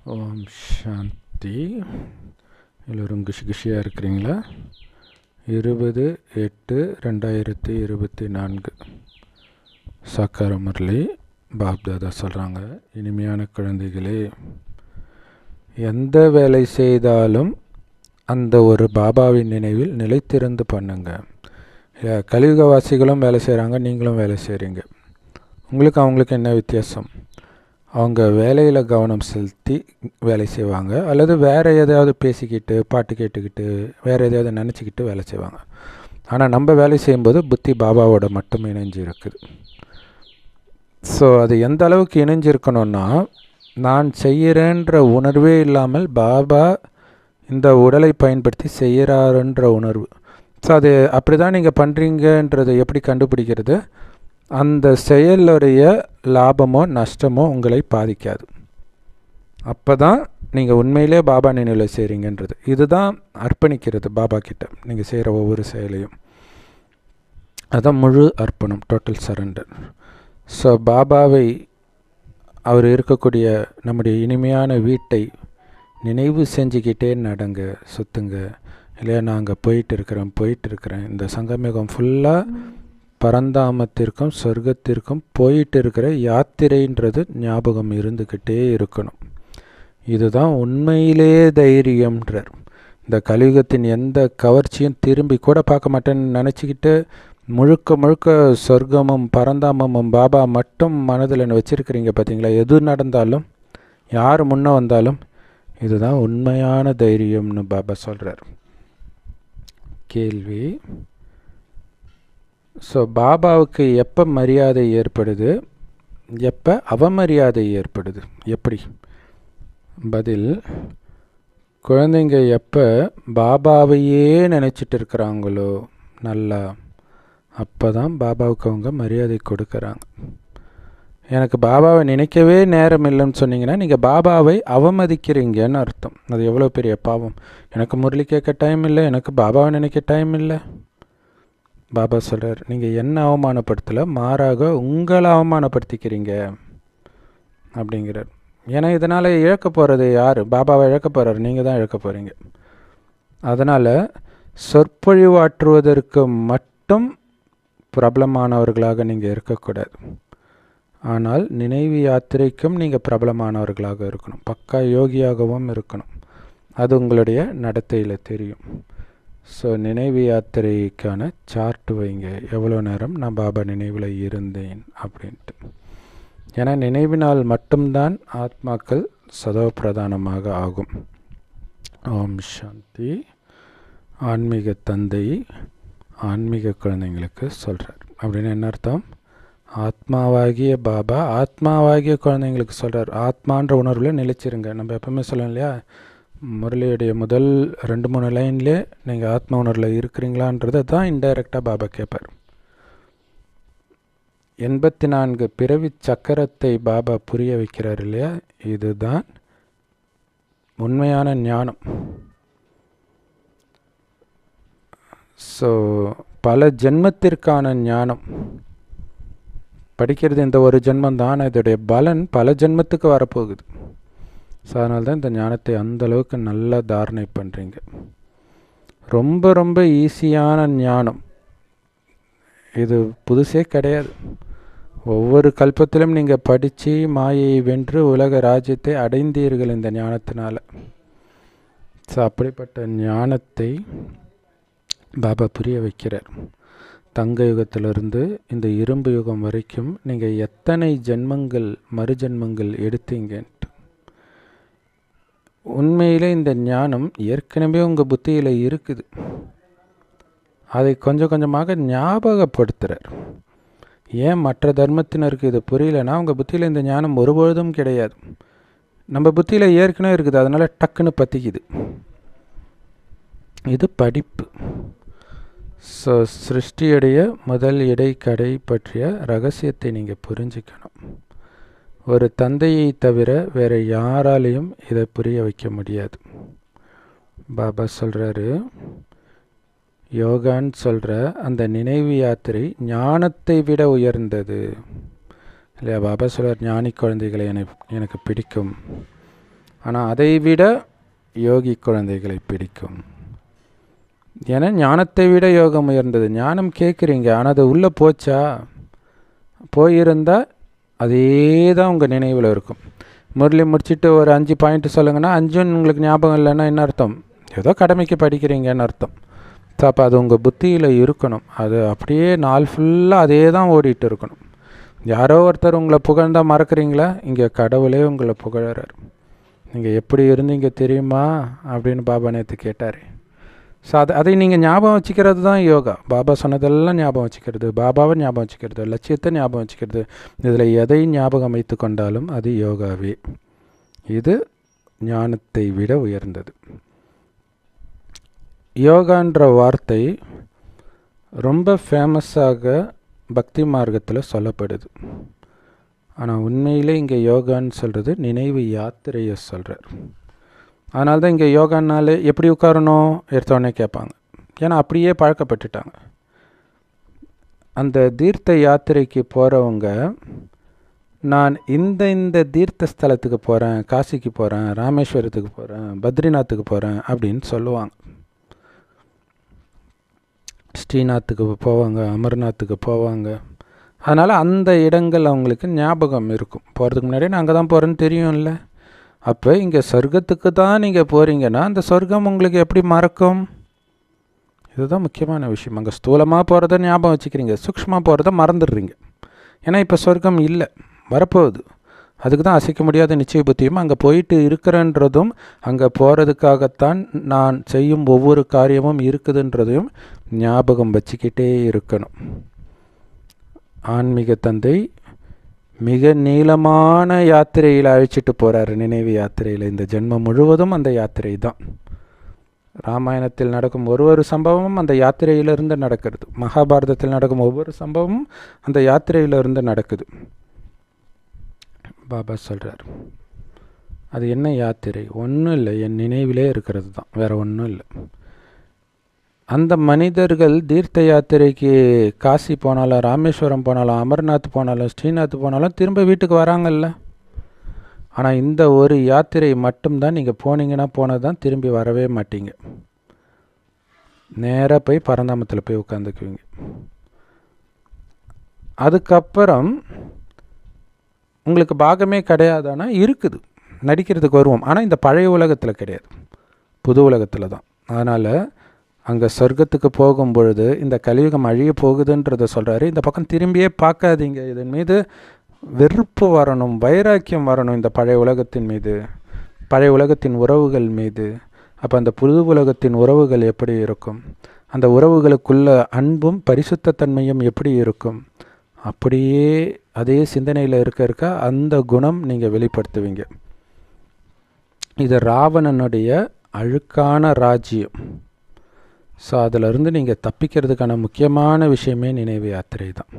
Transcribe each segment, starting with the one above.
ஓம் சாந்தி. எல்லோரும் குஷியாக இருக்கிறீங்களா? 20/8/2024 சாக்கார முரளி பாப்தாதா சொல்கிறாங்க, இனிமையான குழந்தைகளே, எந்த வேலை செய்தாலும் அந்த ஒரு பாபாவின் நினைவில் நிலைத்திருந்து பண்ணுங்க. கலியுகவாசிகளும் வேலை செய்கிறாங்க, நீங்களும் வேலை செய்கிறீங்க. அவங்களுக்கு என்ன வித்தியாசம்? அவங்க வேலையில் கவனம் செலுத்தி வேலை செய்வாங்க, அல்லது வேறு எதையாவது பேசிக்கிட்டு பாட்டு கேட்டுக்கிட்டு வேறு எதையாவது நினச்சிக்கிட்டு வேலை செய்வாங்க. ஆனால் நம்ம வேலை செய்யும்போது புத்தி பாபாவோட மட்டும் இணைஞ்சு இருக்குது. ஸோ அது எந்த அளவுக்கு இணைஞ்சிருக்கணும்னா, நான் செய்கிறேன்ற உணர்வே இல்லாமல் பாபா இந்த உடலை பயன்படுத்தி செய்கிறாருன்ற உணர்வு. ஸோ அது அப்படி தான் நீங்கள் பண்ணுறீங்கன்றதை எப்படி கண்டுபிடிக்கிறது? அந்த செயலுடைய லாபமோ நஷ்டமோ உங்களை பாதிக்காது. அப்போ தான் நீங்கள் உண்மையிலே பாபா நினைவில் செய்கிறீங்கன்றது. இதுதான் அர்ப்பணிக்கிறது பாபா கிட்ட. நீங்கள் செய்கிற ஒவ்வொரு செயலையும் அதுதான் முழு அர்ப்பணம், டோட்டல் சரண்டர். ஸோ பாபாவை, அவர் இருக்கக்கூடிய நம்முடைய இனிமையான வீட்டை நினைவு செஞ்சுக்கிட்டே நடங்க, சுற்றுங்க. இல்லையா, நான் அங்கே போயிட்டுருக்கிறேன். இந்த சங்கமயுகம் ஃபுல்லாக பரந்தாமத்திற்கும் சொர்க்கத்திற்கும் போயிட்டு இருக்கிற யாத்திரைன்றது ஞாபகம் இருந்துக்கிட்டே இருக்கணும். இதுதான் உண்மையிலே தைரியம்ன்றார். இந்த கலியுகத்தின் எந்த கவர்ச்சியும் திரும்பி கூட பார்க்க மாட்டேன்னு நினச்சிக்கிட்டு முழுக்க முழுக்க சொர்க்கமும் பரந்தாமமும் பாபா மட்டும் மனதில் வச்சுருக்கிறீங்க பார்த்தீங்களா? எது நடந்தாலும், யார் முன்னே வந்தாலும், இதுதான் உண்மையான தைரியம்னு பாபா சொல்கிறார். கேள்வி: ஸோ பாபாவுக்கு எப்போ மரியாதை ஏற்படுது, எப்போ அவமரியாதை ஏற்படுது, எப்படி? பதில்: குழந்தைங்க எப்போ பாபாவையே நினச்சிட்டு இருக்கிறாங்களோ நல்லா, அப்போ தான் பாபாவுக்கு அவங்க மரியாதை கொடுக்குறாங்க. எனக்கு பாபாவை நினைக்கவே நேரம் இல்லைன்னு சொன்னீங்கன்னா நீங்கள் பாபாவை அவமதிக்கிறீங்கன்னு அர்த்தம். அது எவ்வளோ பெரிய பாவம். எனக்கு முரளி கேட்க டைம் இல்லை, எனக்கு பாபாவை நினைக்க டைம் இல்லை. பாபா சொல்கிறார், நீங்கள் என்ன அவமானப்படுத்தலை, மாறாக உங்களை அவமானப்படுத்திக்கிறீங்க அப்படிங்கிறார். ஏன்னா இதனால் இழக்க போகிறது யார்? பாபாவை இழக்க போகிறார், நீங்கள் தான் இழக்க போகிறீங்க. அதனால் சொற்பொழிவாற்றுவதற்கு மட்டும் பிரபலமானவர்களாக நீங்கள் இருக்கக்கூடாது. ஆனால் நினைவு யாத்திரைக்கும் நீங்கள் பிரபலமானவர்களாக இருக்கணும், பக்கா யோகியாகவும் இருக்கணும். அது உங்களுடைய நடத்தையில் தெரியும். ஸோ நினைவு யாத்திரைக்கான சார்ட் வைங்க, எவ்வளோ நேரம் நான் பாபா நினைவில் இருந்தேன் அப்படின்ட்டு. ஏன்னா நினைவினால் மட்டும்தான் ஆத்மாக்கள் சதோ பிரதானமாக ஆகும். ஓம் சாந்தி. ஆன்மீக தந்தை ஆன்மீக குழந்தைங்களுக்கு சொல்கிறார். அப்படின்னு என்ன அர்த்தம்? ஆத்மாவாகிய பாபா ஆத்மாவாகிய குழந்தைங்களுக்கு சொல்கிறார், ஆத்மான்ற உணர்வில் நிலைச்சிருங்க. நம்ம எப்பவுமே சொல்லலாம் இல்லையா, முரளியுடைய முதல் 2-3 லைன்லேயே நீங்கள் ஆத்மா உணர்வில் இருக்கிறீங்களான்றதை தான் இன்டைரக்டாக பாபா கேட்பார். 84 பிறவி சக்கரத்தை பாபா புரிய வைக்கிறார் இல்லையா, இதுதான் உண்மையான ஞானம். ஸோ பல ஜென்மத்திற்கான ஞானம் படிக்கிறது இந்த ஒரு ஜென்மந்தான், இதோடைய பலன் பல ஜென்மத்துக்கு வரப்போகுது. ஸோ அதனால தான் இந்த ஞானத்தை அந்தளவுக்கு நல்லா தாரணை பண்ணுறீங்க. ரொம்ப ரொம்ப ஈஸியான ஞானம் இது, புதுசே கிடையாது. ஒவ்வொரு கல்பத்திலும் நீங்கள் படித்து மாயை வென்று உலக ராஜ்யத்தை அடைந்தீர்கள் இந்த ஞானத்தினால. ஸோ அப்படிப்பட்ட ஞானத்தை பாபா புரிய வைக்கிறார். தங்க யுகத்திலிருந்து இந்த இரும்பு யுகம் வரைக்கும் நீங்கள் எத்தனை ஜென்மங்கள் மறுஜென்மங்கள் எடுத்தீங்கன்ட்டு. உண்மையிலே இந்த ஞானம் ஏற்கனவே உங்கள் புத்தியில் இருக்குது. அதை கொஞ்சம் கொஞ்சமாக ஞாபகப்படுத்துகிறார். ஏன் மற்ற தர்மத்தினருக்கு இது புரியலன்னா, உங்கள் புத்தியில் இந்த ஞானம் ஒருபொழுதும் கிடையாது. நம்ம புத்தியில் ஏற்கனவே இருக்குது, அதனால் டக்குன்னு பற்றிக்குது. இது படிப்பு. ஸோ சிருஷ்டியுடைய முதல் இடை கடை பற்றிய ரகசியத்தை நீங்கள் புரிஞ்சுக்கணும். ஒரு தந்தையை தவிர வேறு யாராலையும் இதை புரிய வைக்க முடியாது. பாபா சொல்கிறாரு, யோகான்னு சொல்கிற அந்த நினைவு யாத்திரை ஞானத்தை விட உயர்ந்தது இல்லையா? பாபா சொல்கிறார், ஞானி குழந்தைகளை எனக்கு பிடிக்கும். ஆனால் அதை விட யோகி குழந்தைகளை பிடிக்கும். ஏன்னா ஞானத்தை விட யோகம் உயர்ந்தது. ஞானம் கேட்குறீங்க, ஆனால் அது உள்ளே போச்சா? போயிருந்தால் அதே தான் உங்கள் நினைவில் இருக்கும். முரளி முடிச்சுட்டு ஒரு 5 பாயிண்ட் சொல்லுங்கன்னா 5 உங்களுக்கு ஞாபகம் இல்லைன்னா என்ன அர்த்தம்? ஏதோ கடமைக்கு படிக்கிறீங்கன்னு அர்த்தம். ஸோ அப்போ அது உங்கள் புத்தியில் இருக்கணும். அது அப்படியே நாள் ஃபுல்லாக அதே தான் ஓடிட்டு இருக்கணும். யாரோ ஒருத்தர் உங்களை புகழ்ந்தால் மறக்கிறீங்களா? இங்கே கடவுளே உங்களை புகழறார். நீங்கள் எப்படி இருந்தீங்க தெரியுமா அப்படின்னு பாபா நேற்று கேட்டார். ஸோ அதை நீங்கள் ஞாபகம் வச்சுக்கிறது தான் யோகா. பாபா சொன்னதெல்லாம் ஞாபகம் வச்சுக்கிறது, பாபாவை ஞாபகம் வச்சுக்கிறது, லட்சியத்தை ஞாபகம் வச்சுக்கிறது. இதில் எதை ஞாபகம் வைத்து கொண்டாலும் அது யோகாவே. இது ஞானத்தை விட உயர்ந்தது. யோகான்ற வார்த்தை ரொம்ப ஃபேமஸாக பக்தி மார்க்கத்தில் சொல்லப்படுது. ஆனால் உண்மையிலே இங்கே யோகான்னு சொல்கிறது நினைவு யாத்திரையை சொல்கிறார். அதனால தான் இங்கே யோகானாலே எப்படி உட்காரணும் எடுத்தோடனே கேட்பாங்க. ஏன்னா அப்படியே பழக்கப்பட்டுட்டாங்க. அந்த தீர்த்த யாத்திரைக்கு போகிறவங்க நான் இந்த தீர்த்த ஸ்தலத்துக்கு போகிறேன், காசிக்கு போகிறேன், ராமேஸ்வரத்துக்கு போகிறேன், பத்ரிநாத்துக்கு போகிறேன் அப்படின்னு சொல்லுவாங்க. ஸ்ரீநாத்துக்கு போவாங்க, அமர்நாத்துக்கு போவாங்க. அதனால் அந்த இடங்கள் அவங்களுக்கு ஞாபகம் இருக்கும். போகிறதுக்கு முன்னாடியே நான் அங்கே தான் போகிறேன்னு தெரியும்ல. அப்போ இங்கே சொர்க்கத்துக்கு தான் நீங்கள் போகிறீங்கன்னா அந்த சொர்க்கம் உங்களுக்கு எப்படி மறக்கும்? இதுதான் முக்கியமான விஷயம். அங்கே ஸ்தூலமாக போகிறத ஞாபகம் வச்சுக்கிறீங்க, சூக்ஷ்மமாக போகிறத மறந்துடுறீங்க. ஏன்னா இப்போ சொர்க்கம் இல்லை, வரப்போகுது. அதுக்கு தான் அசைக்க முடியாத நிச்சய புத்தியும் அங்கே போயிட்டு இருக்கிறன்றதும் அங்கே போகிறதுக்காகத்தான் நான் செய்யும் ஒவ்வொரு காரியமும் இருக்குதுன்றதையும் ஞாபகம் வச்சுக்கிட்டே இருக்கணும். ஆன்மீக தந்தை மிக நீளமான யாத்திரையில் அழைச்சிட்டு போகிறார். நினைவு யாத்திரையில் இந்த ஜென்மம் முழுவதும் அந்த யாத்திரை தான். ராமாயணத்தில் நடக்கும் ஒவ்வொரு சம்பவமும் அந்த யாத்திரையிலிருந்து நடக்கிறது. மகாபாரதத்தில் நடக்கும் ஒவ்வொரு சம்பவமும் அந்த யாத்திரையிலிருந்து நடக்குது. பாபா சொல்கிறார், அது என்ன யாத்திரை? ஒன்றும் இல்லை, என் நினைவிலே இருக்கிறது தான், வேறு ஒன்றும் இல்லை. அந்த மனிதர்கள் தீர்த்த யாத்திரைக்கு காசி போனாலும், ராமேஸ்வரம் போனாலும், அமர்நாத் போனாலும், ஸ்ரீநாத் போனாலும் திரும்ப வீட்டுக்கு வராங்கல்ல. ஆனால் இந்த ஒரு யாத்திரை மட்டும்தான் நீங்கள் போனீங்கன்னா போனதான் திரும்பி வரவே மாட்டீங்க. நேராக போய் பரந்தாமத்தில் போய் உட்காந்துக்குவீங்க. அதுக்கப்புறம் உங்களுக்கு பாகமே கிடையாதுன்னா இருக்குது, நடிக்கிறதுக்கு வருவோம். ஆனால் இந்த பழைய உலகத்தில் கிடையாது, புது உலகத்தில் தான். அதனால் அங்கே சொர்க்கத்துக்கு போகும் பொழுது இந்த கலியுகம் அழிய போகுதுன்றதை சொல்கிறாரு. இந்த பக்கம் திரும்பியே பார்க்காதீங்க. இதன் மீது வெறுப்பு வரணும், வைராக்கியம் வரணும் இந்த பழைய உலகத்தின் மீது, பழைய உலகத்தின் உறவுகள் மீது. அப்போ அந்த புது உலகத்தின் உறவுகள் எப்படி இருக்கும்? அந்த உறவுகளுக்குள்ள அன்பும் பரிசுத்தன்மையும் எப்படி இருக்கும்? அப்படியே அதே சிந்தனையில் இருக்க அந்த குணம் நீங்கள் வெளிப்படுத்துவீங்க. இது ராவணனுடைய அழுக்கான ராஜ்யம். ஸோ அதிலிருந்து நீங்கள் தப்பிக்கிறதுக்கான முக்கியமான விஷயமே நினைவு யாத்திரை தான்.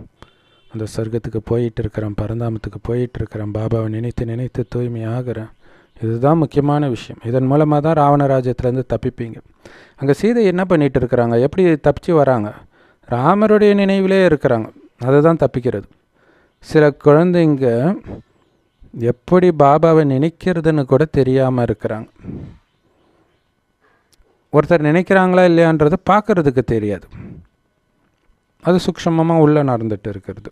அந்த சொர்க்கத்துக்கு போயிட்டு இருக்கிறேன், பரந்தாமத்துக்கு போயிட்டுருக்கிறேன், பாபாவை நினைத்து நினைத்து தூய்மையாகிறேன். இதுதான் முக்கியமான விஷயம். இதன் மூலமாக தான் ராவண ராஜ்யத்துலேருந்து தப்பிப்பீங்க. அங்கே சீதை என்ன பண்ணிகிட்டு இருக்கிறாங்க? எப்படி தப்பிச்சு வராங்க? ராமருடைய நினைவிலே இருக்கிறாங்க. அதுதான் தப்பிக்கிறது. சில குழந்தைங்க எப்படி பாபாவை நினைக்கிறதுன்னு கூட தெரியாமல் இருக்கிறாங்க. ஒருத்தர் நினைக்கிறாங்களா இல்லையான்றது பார்க்குறதுக்கு தெரியாது, அது சூக்ஷ்மமாக உள்ளே நடந்துட்டு இருக்கிறது.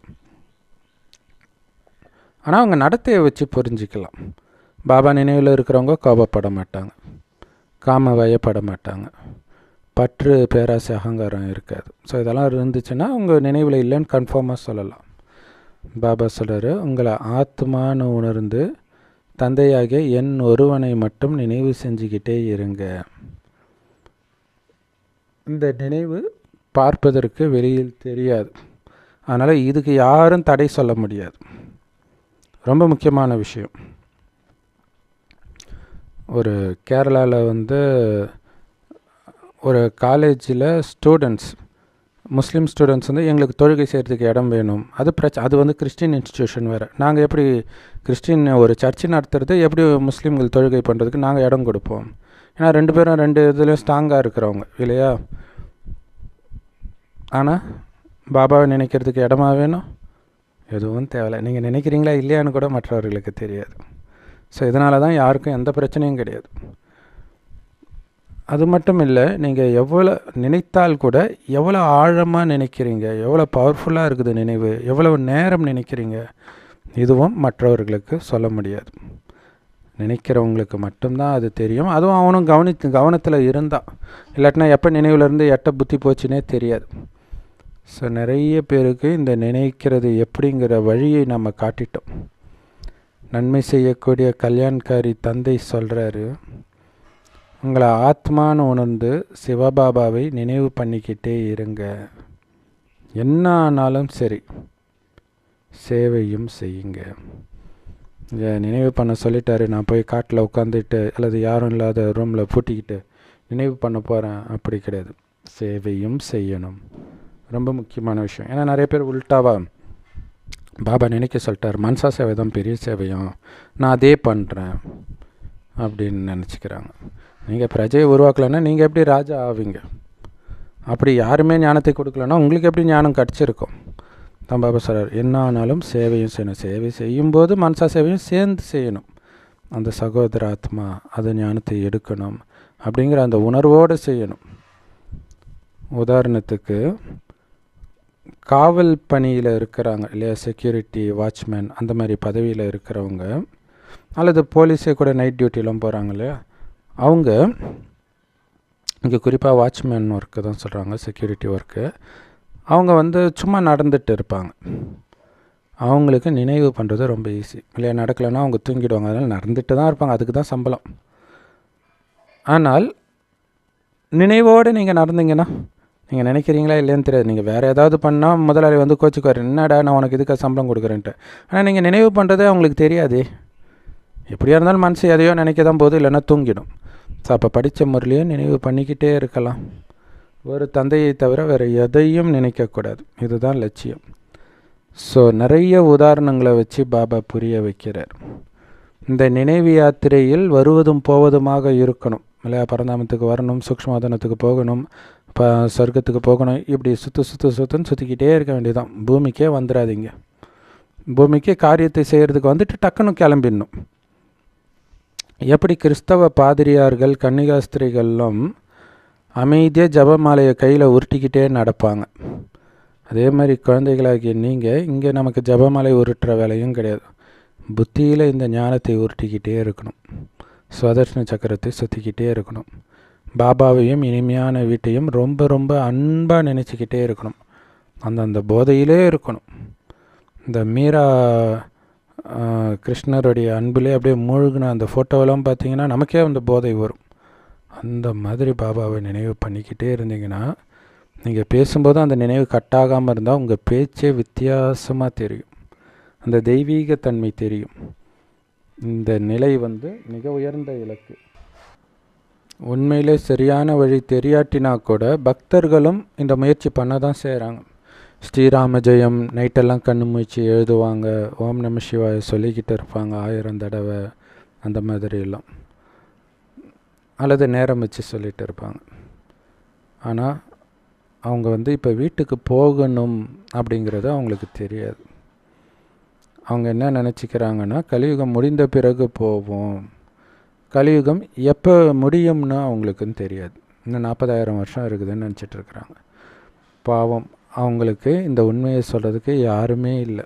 ஆனால் அவங்க நடத்தையை வச்சு புரிஞ்சிக்கலாம். பாபா நினைவில் இருக்கிறவங்க கோபப்பட மாட்டாங்க, காம வயப்பட மாட்டாங்க, பற்று பேராசை அகங்காரம் இருக்காது. ஸோ இதெல்லாம் இருந்துச்சுன்னா உங்கள் நினைவில் இல்லைன்னு கன்ஃபார்மாக சொல்லலாம். பாபா சொல்கிறாரு, உங்களை ஆத்மான்னு உணர்ந்து தந்தையாகிய என் ஒருவனை மட்டும் நினைவு செஞ்சுக்கிட்டே இருங்க. இந்த நினைவு பார்ப்பதற்கு வெளியில் தெரியாது, அதனால் இதுக்கு யாரும் தடை சொல்ல முடியாது. ரொம்ப முக்கியமான விஷயம். ஒரு கேரளாவில் ஒரு காலேஜில் முஸ்லீம் ஸ்டூடெண்ட்ஸ் எங்களுக்கு தொழுகை செய்கிறதுக்கு இடம் வேணும். அது கிறிஸ்டின் இன்ஸ்டிடியூஷன் வேறு. நாங்கள் எப்படி கிறிஸ்டின் ஒரு சர்ச்சு நடத்துறது, எப்படி முஸ்லீம்கள் தொழுகை பண்ணுறதுக்கு நாங்கள் இடம் கொடுப்போம். ஏன்னா 2 பேரும் 2 இதுலேயும் ஸ்ட்ராங்காக இருக்கிறவங்க இல்லையா. ஆனால் பாபாவை நினைக்கிறதுக்கு இடமா வேணும்? எதுவும் தேவையில்லை. நீங்கள் நினைக்கிறீங்களா இல்லையான்னு கூட மற்றவர்களுக்கு தெரியாது. ஸோ இதனால தான் யாருக்கும் எந்த பிரச்சனையும் கிடையாது. அது மட்டும் இல்லை, நீங்கள் எவ்வளோ நினைத்தால் கூட எவ்வளோ ஆழமாக நினைக்கிறீங்க, எவ்வளோ பவர்ஃபுல்லாக இருக்குது நினைவு, எவ்வளவு நேரம் நினைக்கிறீங்க, இதுவும் மற்றவர்களுக்கு சொல்ல முடியாது. நினைக்கிறவங்களுக்கு மட்டும்தான் அது தெரியும். அதுவும் அவனும் கவனத்தில் இருந்தால், இல்லாட்டினா எப்போ நினைவுலேருந்து எட்ட புத்தி போச்சுன்னே தெரியாது. ஸோ நிறைய பேருக்கு இந்த நினைக்கிறது எப்படிங்கிற வழியை நம்ம காட்டிட்டோம். நன்மை செய்யக்கூடிய கல்யாண்காரி தந்தை சொல்கிறாரு, உங்களை ஆத்மான்னு உணர்ந்து சிவபாபாவை நினைவு பண்ணிக்கிட்டே இருங்க, என்ன ஆனாலும் சரி சேவையும் செய்யுங்க. நினைவு பண்ண சொல்லிட்டாரு, நான் போய் காட்டில் உட்காந்துட்டு அல்லது யாரும் இல்லாத ரூமில் பூட்டிக்கிட்டு நினைவு பண்ண போகிறேன், அப்படி கிடையாது. சேவையும் செய்யணும், ரொம்ப முக்கியமான விஷயம். ஏன்னா நிறைய பேர் உல்ட்டாவா பாபா நினைக்க சொல்லிட்டார், மனசா சேவை தான் பெரிய சேவையும், நான் அதே பண்ணுறேன் அப்படின்னு நினச்சிக்கிறாங்க. நீங்கள் பிரஜையை உருவாக்கலைன்னா நீங்கள் எப்படி ராஜா ஆவீங்க? அப்படி யாருமே ஞானத்தை கொடுக்கலன்னா உங்களுக்கு எப்படி ஞானம் கிடச்சிருக்கும்? தான் பாபா சொல்கிறார், என்ன ஆனாலும் சேவையும் செய்யணும். சேவை செய்யும்போது மனசா சேவையும் சேர்ந்து செய்யணும். அந்த சகோதர ஆத்மா அது ஞானத்தை எடுக்கணும் அப்படிங்கிற அந்த உணர்வோடு செய்யணும். உதாரணத்துக்கு காவல் பணியில் இருக்கிறாங்க இல்லையா, செக்யூரிட்டி, வாட்ச்மேன், அந்த மாதிரி பதவியில் இருக்கிறவங்க, அல்லது போலீஸே கூட நைட் டியூட்டிலாம் போகிறாங்க இல்லையா, அவங்க இங்கே குறிப்பாக வாட்ச்மேன் ஒர்க்கு தான் சொல்கிறாங்க, செக்யூரிட்டி ஒர்க்கு. அவங்க சும்மா நடந்துட்டு இருப்பாங்க. அவங்களுக்கு நினைவு பண்ணுறது ரொம்ப ஈஸி இல்லையா. நடக்கலைன்னா அவங்க தூங்கிடுவாங்க, அதனால் நடந்துட்டு தான் இருப்பாங்க, அதுக்கு தான் சம்பளம். ஆனால் நினைவோடு நீங்கள் நடந்தீங்கன்னா, நீங்கள் நினைக்கிறீங்களா இல்லைன்னு தெரியாது, நீங்கள் வேறு ஏதாவது பண்ணால் முதலாளி கோச்சுக்குவார், என்னடா நான் உனக்கு இதுக்கு சம்பளம் கொடுக்குறேன்ட்டு. ஆனால் நீங்கள் நினைவு பண்ணுறதே அவங்களுக்கு தெரியாது. எப்படியா இருந்தாலும் மனசு எதையோ நினைக்க தான் போது, இல்லைன்னா தூங்கிடும். ஸோ அப்போ படித்த முறையிலையும் நினைவு பண்ணிக்கிட்டே இருக்கலாம். ஒரு தந்தையை தவிர வேறு எதையும் நினைக்கக்கூடாது, இதுதான் லட்சியம். ஸோ நிறைய உதாரணங்களை வச்சு பாபா புரிய வைக்கிறார். இந்த நினைவு யாத்திரையில் வருவதும் போவதுமாக இருக்கணும் இல்லையா. பரந்தாமத்துக்கு வரணும், சூக்ஷ்மவதனத்துக்கு போகணும், இப்போ சொர்க்கத்துக்கு போகணும், இப்படி சுற்றுன்னு சுற்றிக்கிட்டே இருக்க வேண்டியதான். பூமிக்கே வந்துடாதீங்க. பூமிக்கு காரியத்தை செய்கிறதுக்கு டக்குன்னு கிளம்பிடணும். எப்படி கிறிஸ்தவ பாதிரியார்கள் கன்னிகாஸ்திரிகளும் அமைதியாக ஜபமாலையை கையில் உருட்டிக்கிட்டே நடப்பாங்க, அதே மாதிரி குழந்தைகளாகிய நீங்கள் இங்கே நமக்கு ஜபமாலை உருட்டுற வேலையும் கிடையாது. புத்தியில் இந்த ஞானத்தை உருட்டிக்கிட்டே இருக்கணும், சுதர்ஷன சக்கரத்தை சுற்றிக்கிட்டே இருக்கணும், பாபாவையும் இனிமையான வீட்டையும் ரொம்ப ரொம்ப அன்பாக நினச்சிக்கிட்டே இருக்கணும், அந்தந்த போதையிலே இருக்கணும். இந்த மீரா கிருஷ்ணருடைய அன்பிலே அப்படியே மூழ்கின அந்த ஃபோட்டோவெல்லாம் பார்த்தீங்கன்னா நமக்கே அந்த போதை வரும். அந்த மாதிரி பாபாவை நினைவு பண்ணிக்கிட்டே இருந்தீங்கன்னா, நீங்கள் பேசும்போது அந்த நினைவு கட்டாகாமல் இருந்தால் உங்கள் பேச்சே வித்தியாசமாக தெரியும், அந்த தெய்வீகத்தன்மை தெரியும். இந்த நிலை மிக உயர்ந்த இலக்கு. உண்மையிலே சரியான வழி தெரியாட்டினா கூட பக்தர்களும் இந்த முயற்சி பண்ண தான் செய்கிறாங்க. ஸ்ரீராம ஜெயம் நைட்டெல்லாம் கண்ணு மூச்சு எழுதுவாங்க, ஓம் நம சிவாய சொல்லிக்கிட்டு இருப்பாங்க 1000 தடவை, அந்த மாதிரியெல்லாம், அல்லது நேரம் வச்சு சொல்லிகிட்டு இருப்பாங்க. ஆனால் அவங்க இப்போ வீட்டுக்கு போகணும் அப்படிங்கிறது அவங்களுக்கு தெரியாது. அவங்க என்ன நினச்சிக்கிறாங்கன்னா, கலியுகம் முடிந்த பிறகு போவோம், கலியுகம் எப்போ முடியும்னு அவங்களுக்குன்னு தெரியாது. இன்னும் 40,000 வருஷம் இருக்குதுன்னு நினச்சிட்ருக்குறாங்க. பாவம், அவங்களுக்கு இந்த உண்மையை சொல்கிறதுக்கு யாருமே இல்லை.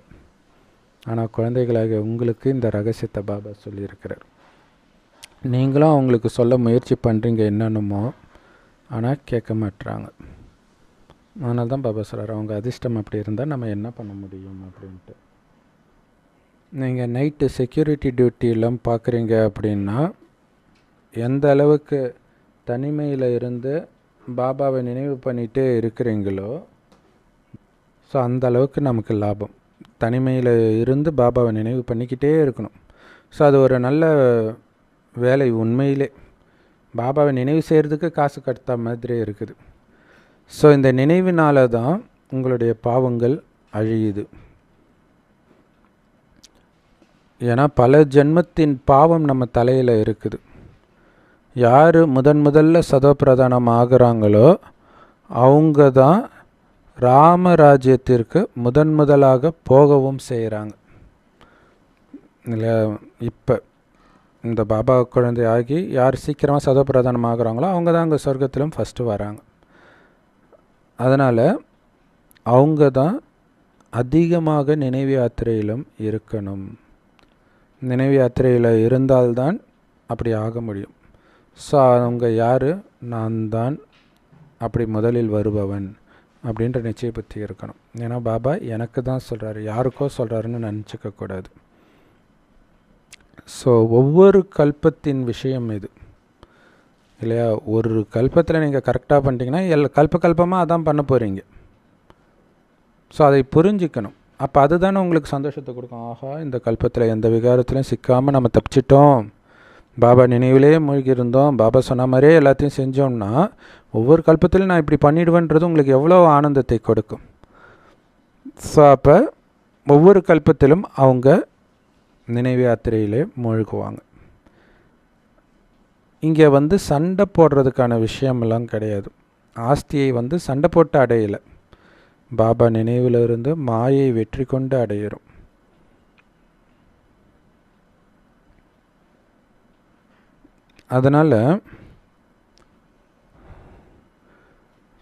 ஆனால் குழந்தைகளாக உங்களுக்கு இந்த ரகசியத்தை பாபா சொல்லியிருக்கிறார். நீங்களும் அவங்களுக்கு சொல்ல முயற்சி பண்ணுறீங்க என்னென்னமோ, ஆனால் கேட்க மாட்டுறாங்க. அதனால தான் பாபா சொல்கிறார், அவங்க அதிர்ஷ்டம் அப்படி இருந்தால் நம்ம என்ன பண்ண முடியும் அப்படின்ட்டு. நீங்கள் நைட்டு செக்யூரிட்டி டியூட்டியெல்லாம் பார்க்குறீங்க அப்படின்னா, எந்த அளவுக்கு தனிமையில் இருந்து பாபாவை நினைவு பண்ணிகிட்டே இருக்கிறீங்களோ, ஸோ அந்த அளவுக்கு நமக்கு லாபம். தனிமையில் இருந்து பாபாவை நினைவு பண்ணிக்கிட்டே இருக்கணும். ஸோ அது ஒரு நல்ல வேலை. உண்மையிலே பாபாவை நினைவு செய்கிறதுக்கு காசு கட்டுத்த மாதிரி இருக்குது. ஸோ இந்த நினைவினால தான் உங்களுடைய பாவங்கள் அழியுது. ஏன்னா பல ஜென்மத்தின் பாவம் நம்ம தலையில் இருக்குது. யார் முதல்ல சதோபிரதானம் ஆகிறாங்களோ அவங்க தான் ராமராஜ்யத்திற்கு முதலாக போகவும் செய்கிறாங்க. இல்லை இப்போ இந்த பாபா குழந்தை ஆகி யார் சீக்கிரமாக சதப்பிரதானம் ஆகுறாங்களோ அவங்க தான் அங்கே சொர்க்கத்திலும் ஃபஸ்ட்டு வராங்க. அதனால் அவங்க தான் அதிகமாக நினைவு யாத்திரையிலும் இருக்கணும். நினைவு யாத்திரையில் இருந்தால்தான் அப்படி ஆக முடியும். ஸோ அவங்க யார்? நான் தான் அப்படி முதலில் வருபவன் அப்படின்ற நிச்சய புத்தி இருக்கணும். ஏன்னா பாபா எனக்கு தான் சொல்கிறாரு, யாருக்கோ சொல்கிறாருன்னு நினச்சிக்கக்கூடாது. ஸோ ஒவ்வொரு கல்பத்தின் விஷயம் இது இல்லையா? ஒரு கல்பத்தில் நீங்கள் கரெக்டாக பண்ணிட்டீங்கன்னா கல்பமாக அதான் பண்ண போகிறீங்க. ஸோ அதை புரிஞ்சிக்கணும். அப்போ அதுதானே உங்களுக்கு சந்தோஷத்தை கொடுக்கும். ஆஹா, இந்த கல்பத்தில் எந்த விகாரத்துலையும் சிக்காமல் நம்ம தப்பிச்சிட்டோம், பாபா நினைவிலே மூழ்கி இருந்தோம், பாபா சொன்ன மாதிரியே எல்லாத்தையும் செஞ்சோம்னா ஒவ்வொரு கல்பத்திலையும் நான் இப்படி பண்ணிடுவேன்றது உங்களுக்கு எவ்வளோ ஆனந்தத்தை கொடுக்கும். ஸோ அப்போ ஒவ்வொரு கல்பத்திலும் அவங்க நினைவு யாத்திரையிலே மூழ்குவாங்க. இங்கே சண்டை போடுறதுக்கான விஷயமெல்லாம் கிடையாது. ஆஸ்தியை சண்டை போட்டு அடையலை, பாபா நினைவில் இருந்து மாயை வெற்றி கொண்டு அடையிறோம். அதனால்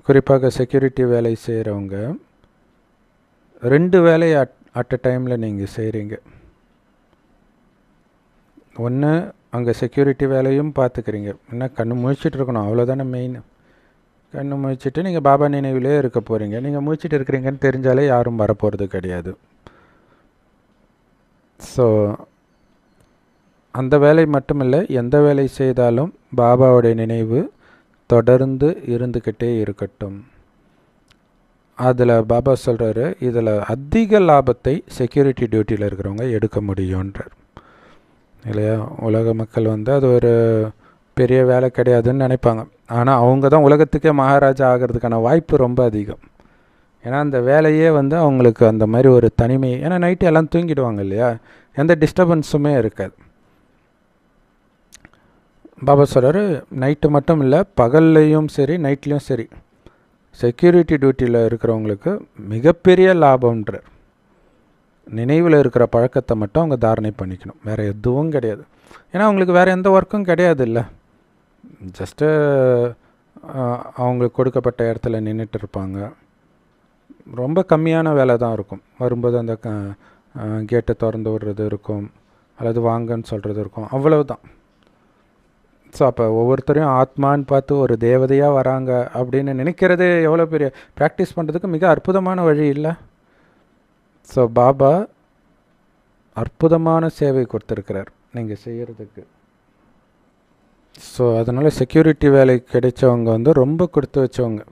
குறிப்பாக செக்யூரிட்டி வேலை செய்கிறவங்க 2 வேலையை அட் அ டைமில் நீங்கள் செய்கிறீங்க. ஒன்று, அங்கே செக்யூரிட்டி வேலையும் பார்த்துக்கிறீங்க. என்ன கண்ணு முழிச்சிட்டு இருக்கணும், அவ்வளோதானே மெயின். கண்ணு முழிச்சிட்டு நீங்கள் பாபா நினைவிலே இருக்க போகிறீங்க. நீங்கள் முழிச்சிட்டு இருக்கிறீங்கன்னு தெரிஞ்சாலே யாரும் வரப்போகிறது கிடையாது. ஸோ அந்த வேலை மட்டும் இல்லை, எந்த வேலை செய்தாலும் பாபாவுடைய நினைவு தொடர்ந்து இருந்துக்கிட்டே இருக்கட்டும். அதில் பாபா சொல்கிறாரு, இதில் அதிக லாபத்தை செக்யூரிட்டி டியூட்டியில் இருக்கிறவங்க எடுக்க முடியுன்றார் இல்லையா? உலக மக்கள் அது ஒரு பெரிய வேலை கிடையாதுன்னு நினைப்பாங்க. ஆனால் அவங்க தான் உலகத்துக்கே மகாராஜா ஆகிறதுக்கான வாய்ப்பு ரொம்ப அதிகம். ஏன்னா அந்த வேலையே அவங்களுக்கு அந்த மாதிரி ஒரு தனிமை. ஏன்னா நைட்டு எல்லாம் தூங்கிடுவாங்க இல்லையா, எந்த டிஸ்டர்பன்ஸுமே இருக்காது. பாபா சொல்கிறாரு, நைட்டு மட்டும் இல்லை, பகல்லையும் சரி நைட்லேயும் சரி செக்யூரிட்டி டியூட்டியில் இருக்கிறவங்களுக்கு மிகப்பெரிய லாபம்ன்றார். நினைவில் இருக்கிற பழக்கத்தை மட்டும் அவங்க தாரணை பண்ணிக்கணும், வேறு எதுவும் கிடையாது. ஏன்னா அவங்களுக்கு வேறு எந்த ஒர்க்கும் கிடையாது இல்லை. ஜஸ்ட்டு அவங்களுக்கு கொடுக்கப்பட்ட இடத்துல நின்றுட்டு இருப்பாங்க. ரொம்ப கம்மியான வேலை தான் இருக்கும். வரும்போது அந்த கேட்டை திறந்து விடுறது இருக்கும், அல்லது வாங்கன்னு சொல்கிறது இருக்கும், அவ்வளவுதான். ஸோ அப்போ ஒவ்வொருத்தரையும் ஆத்மான்னு பார்த்து ஒரு தேவதையாக வராங்க அப்படின்னு நினைக்கிறது எவ்வளோ பெரிய ப்ராக்டிஸ் பண்ணுறதுக்கு மிக அற்புதமான வழி இல்லை? ஸோ பாபா அற்புதமான சேவை கொடுத்துருக்கிறார் நீங்கள் செய்கிறதுக்கு. ஸோ அதனால் செக்யூரிட்டி வேலை கிடைச்சவங்க ரொம்ப கொடுத்து வச்சவங்க.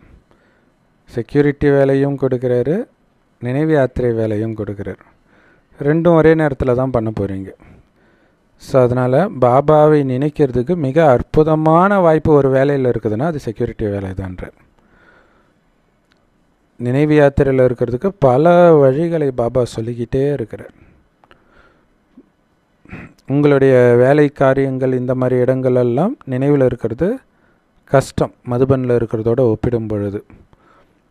செக்யூரிட்டி வேலையும் கொடுக்குறாரு, நினைவு யாத்திரை வேலையும் கொடுக்குறாரு. ரெண்டும் ஒரே நேரத்தில் தான் பண்ண போகிறீங்க. ஸோ அதனால் பாபாவை நினைக்கிறதுக்கு மிக அற்புதமான வாய்ப்பு ஒரு வேலையில் இருக்குதுன்னா அது செக்யூரிட்டி வேலை தான்றார். நினைவு யாத்திரையில் இருக்கிறதுக்கு பல வழிகளை பாபா சொல்லிக்கிட்டே இருக்கிறார். உங்களுடைய வேலை காரியங்கள் இந்த மாதிரி இடங்களெல்லாம் நினைவில் இருக்கிறது கஷ்டம், மதுபனில் இருக்கிறதோட ஒப்பிடும் பொழுது.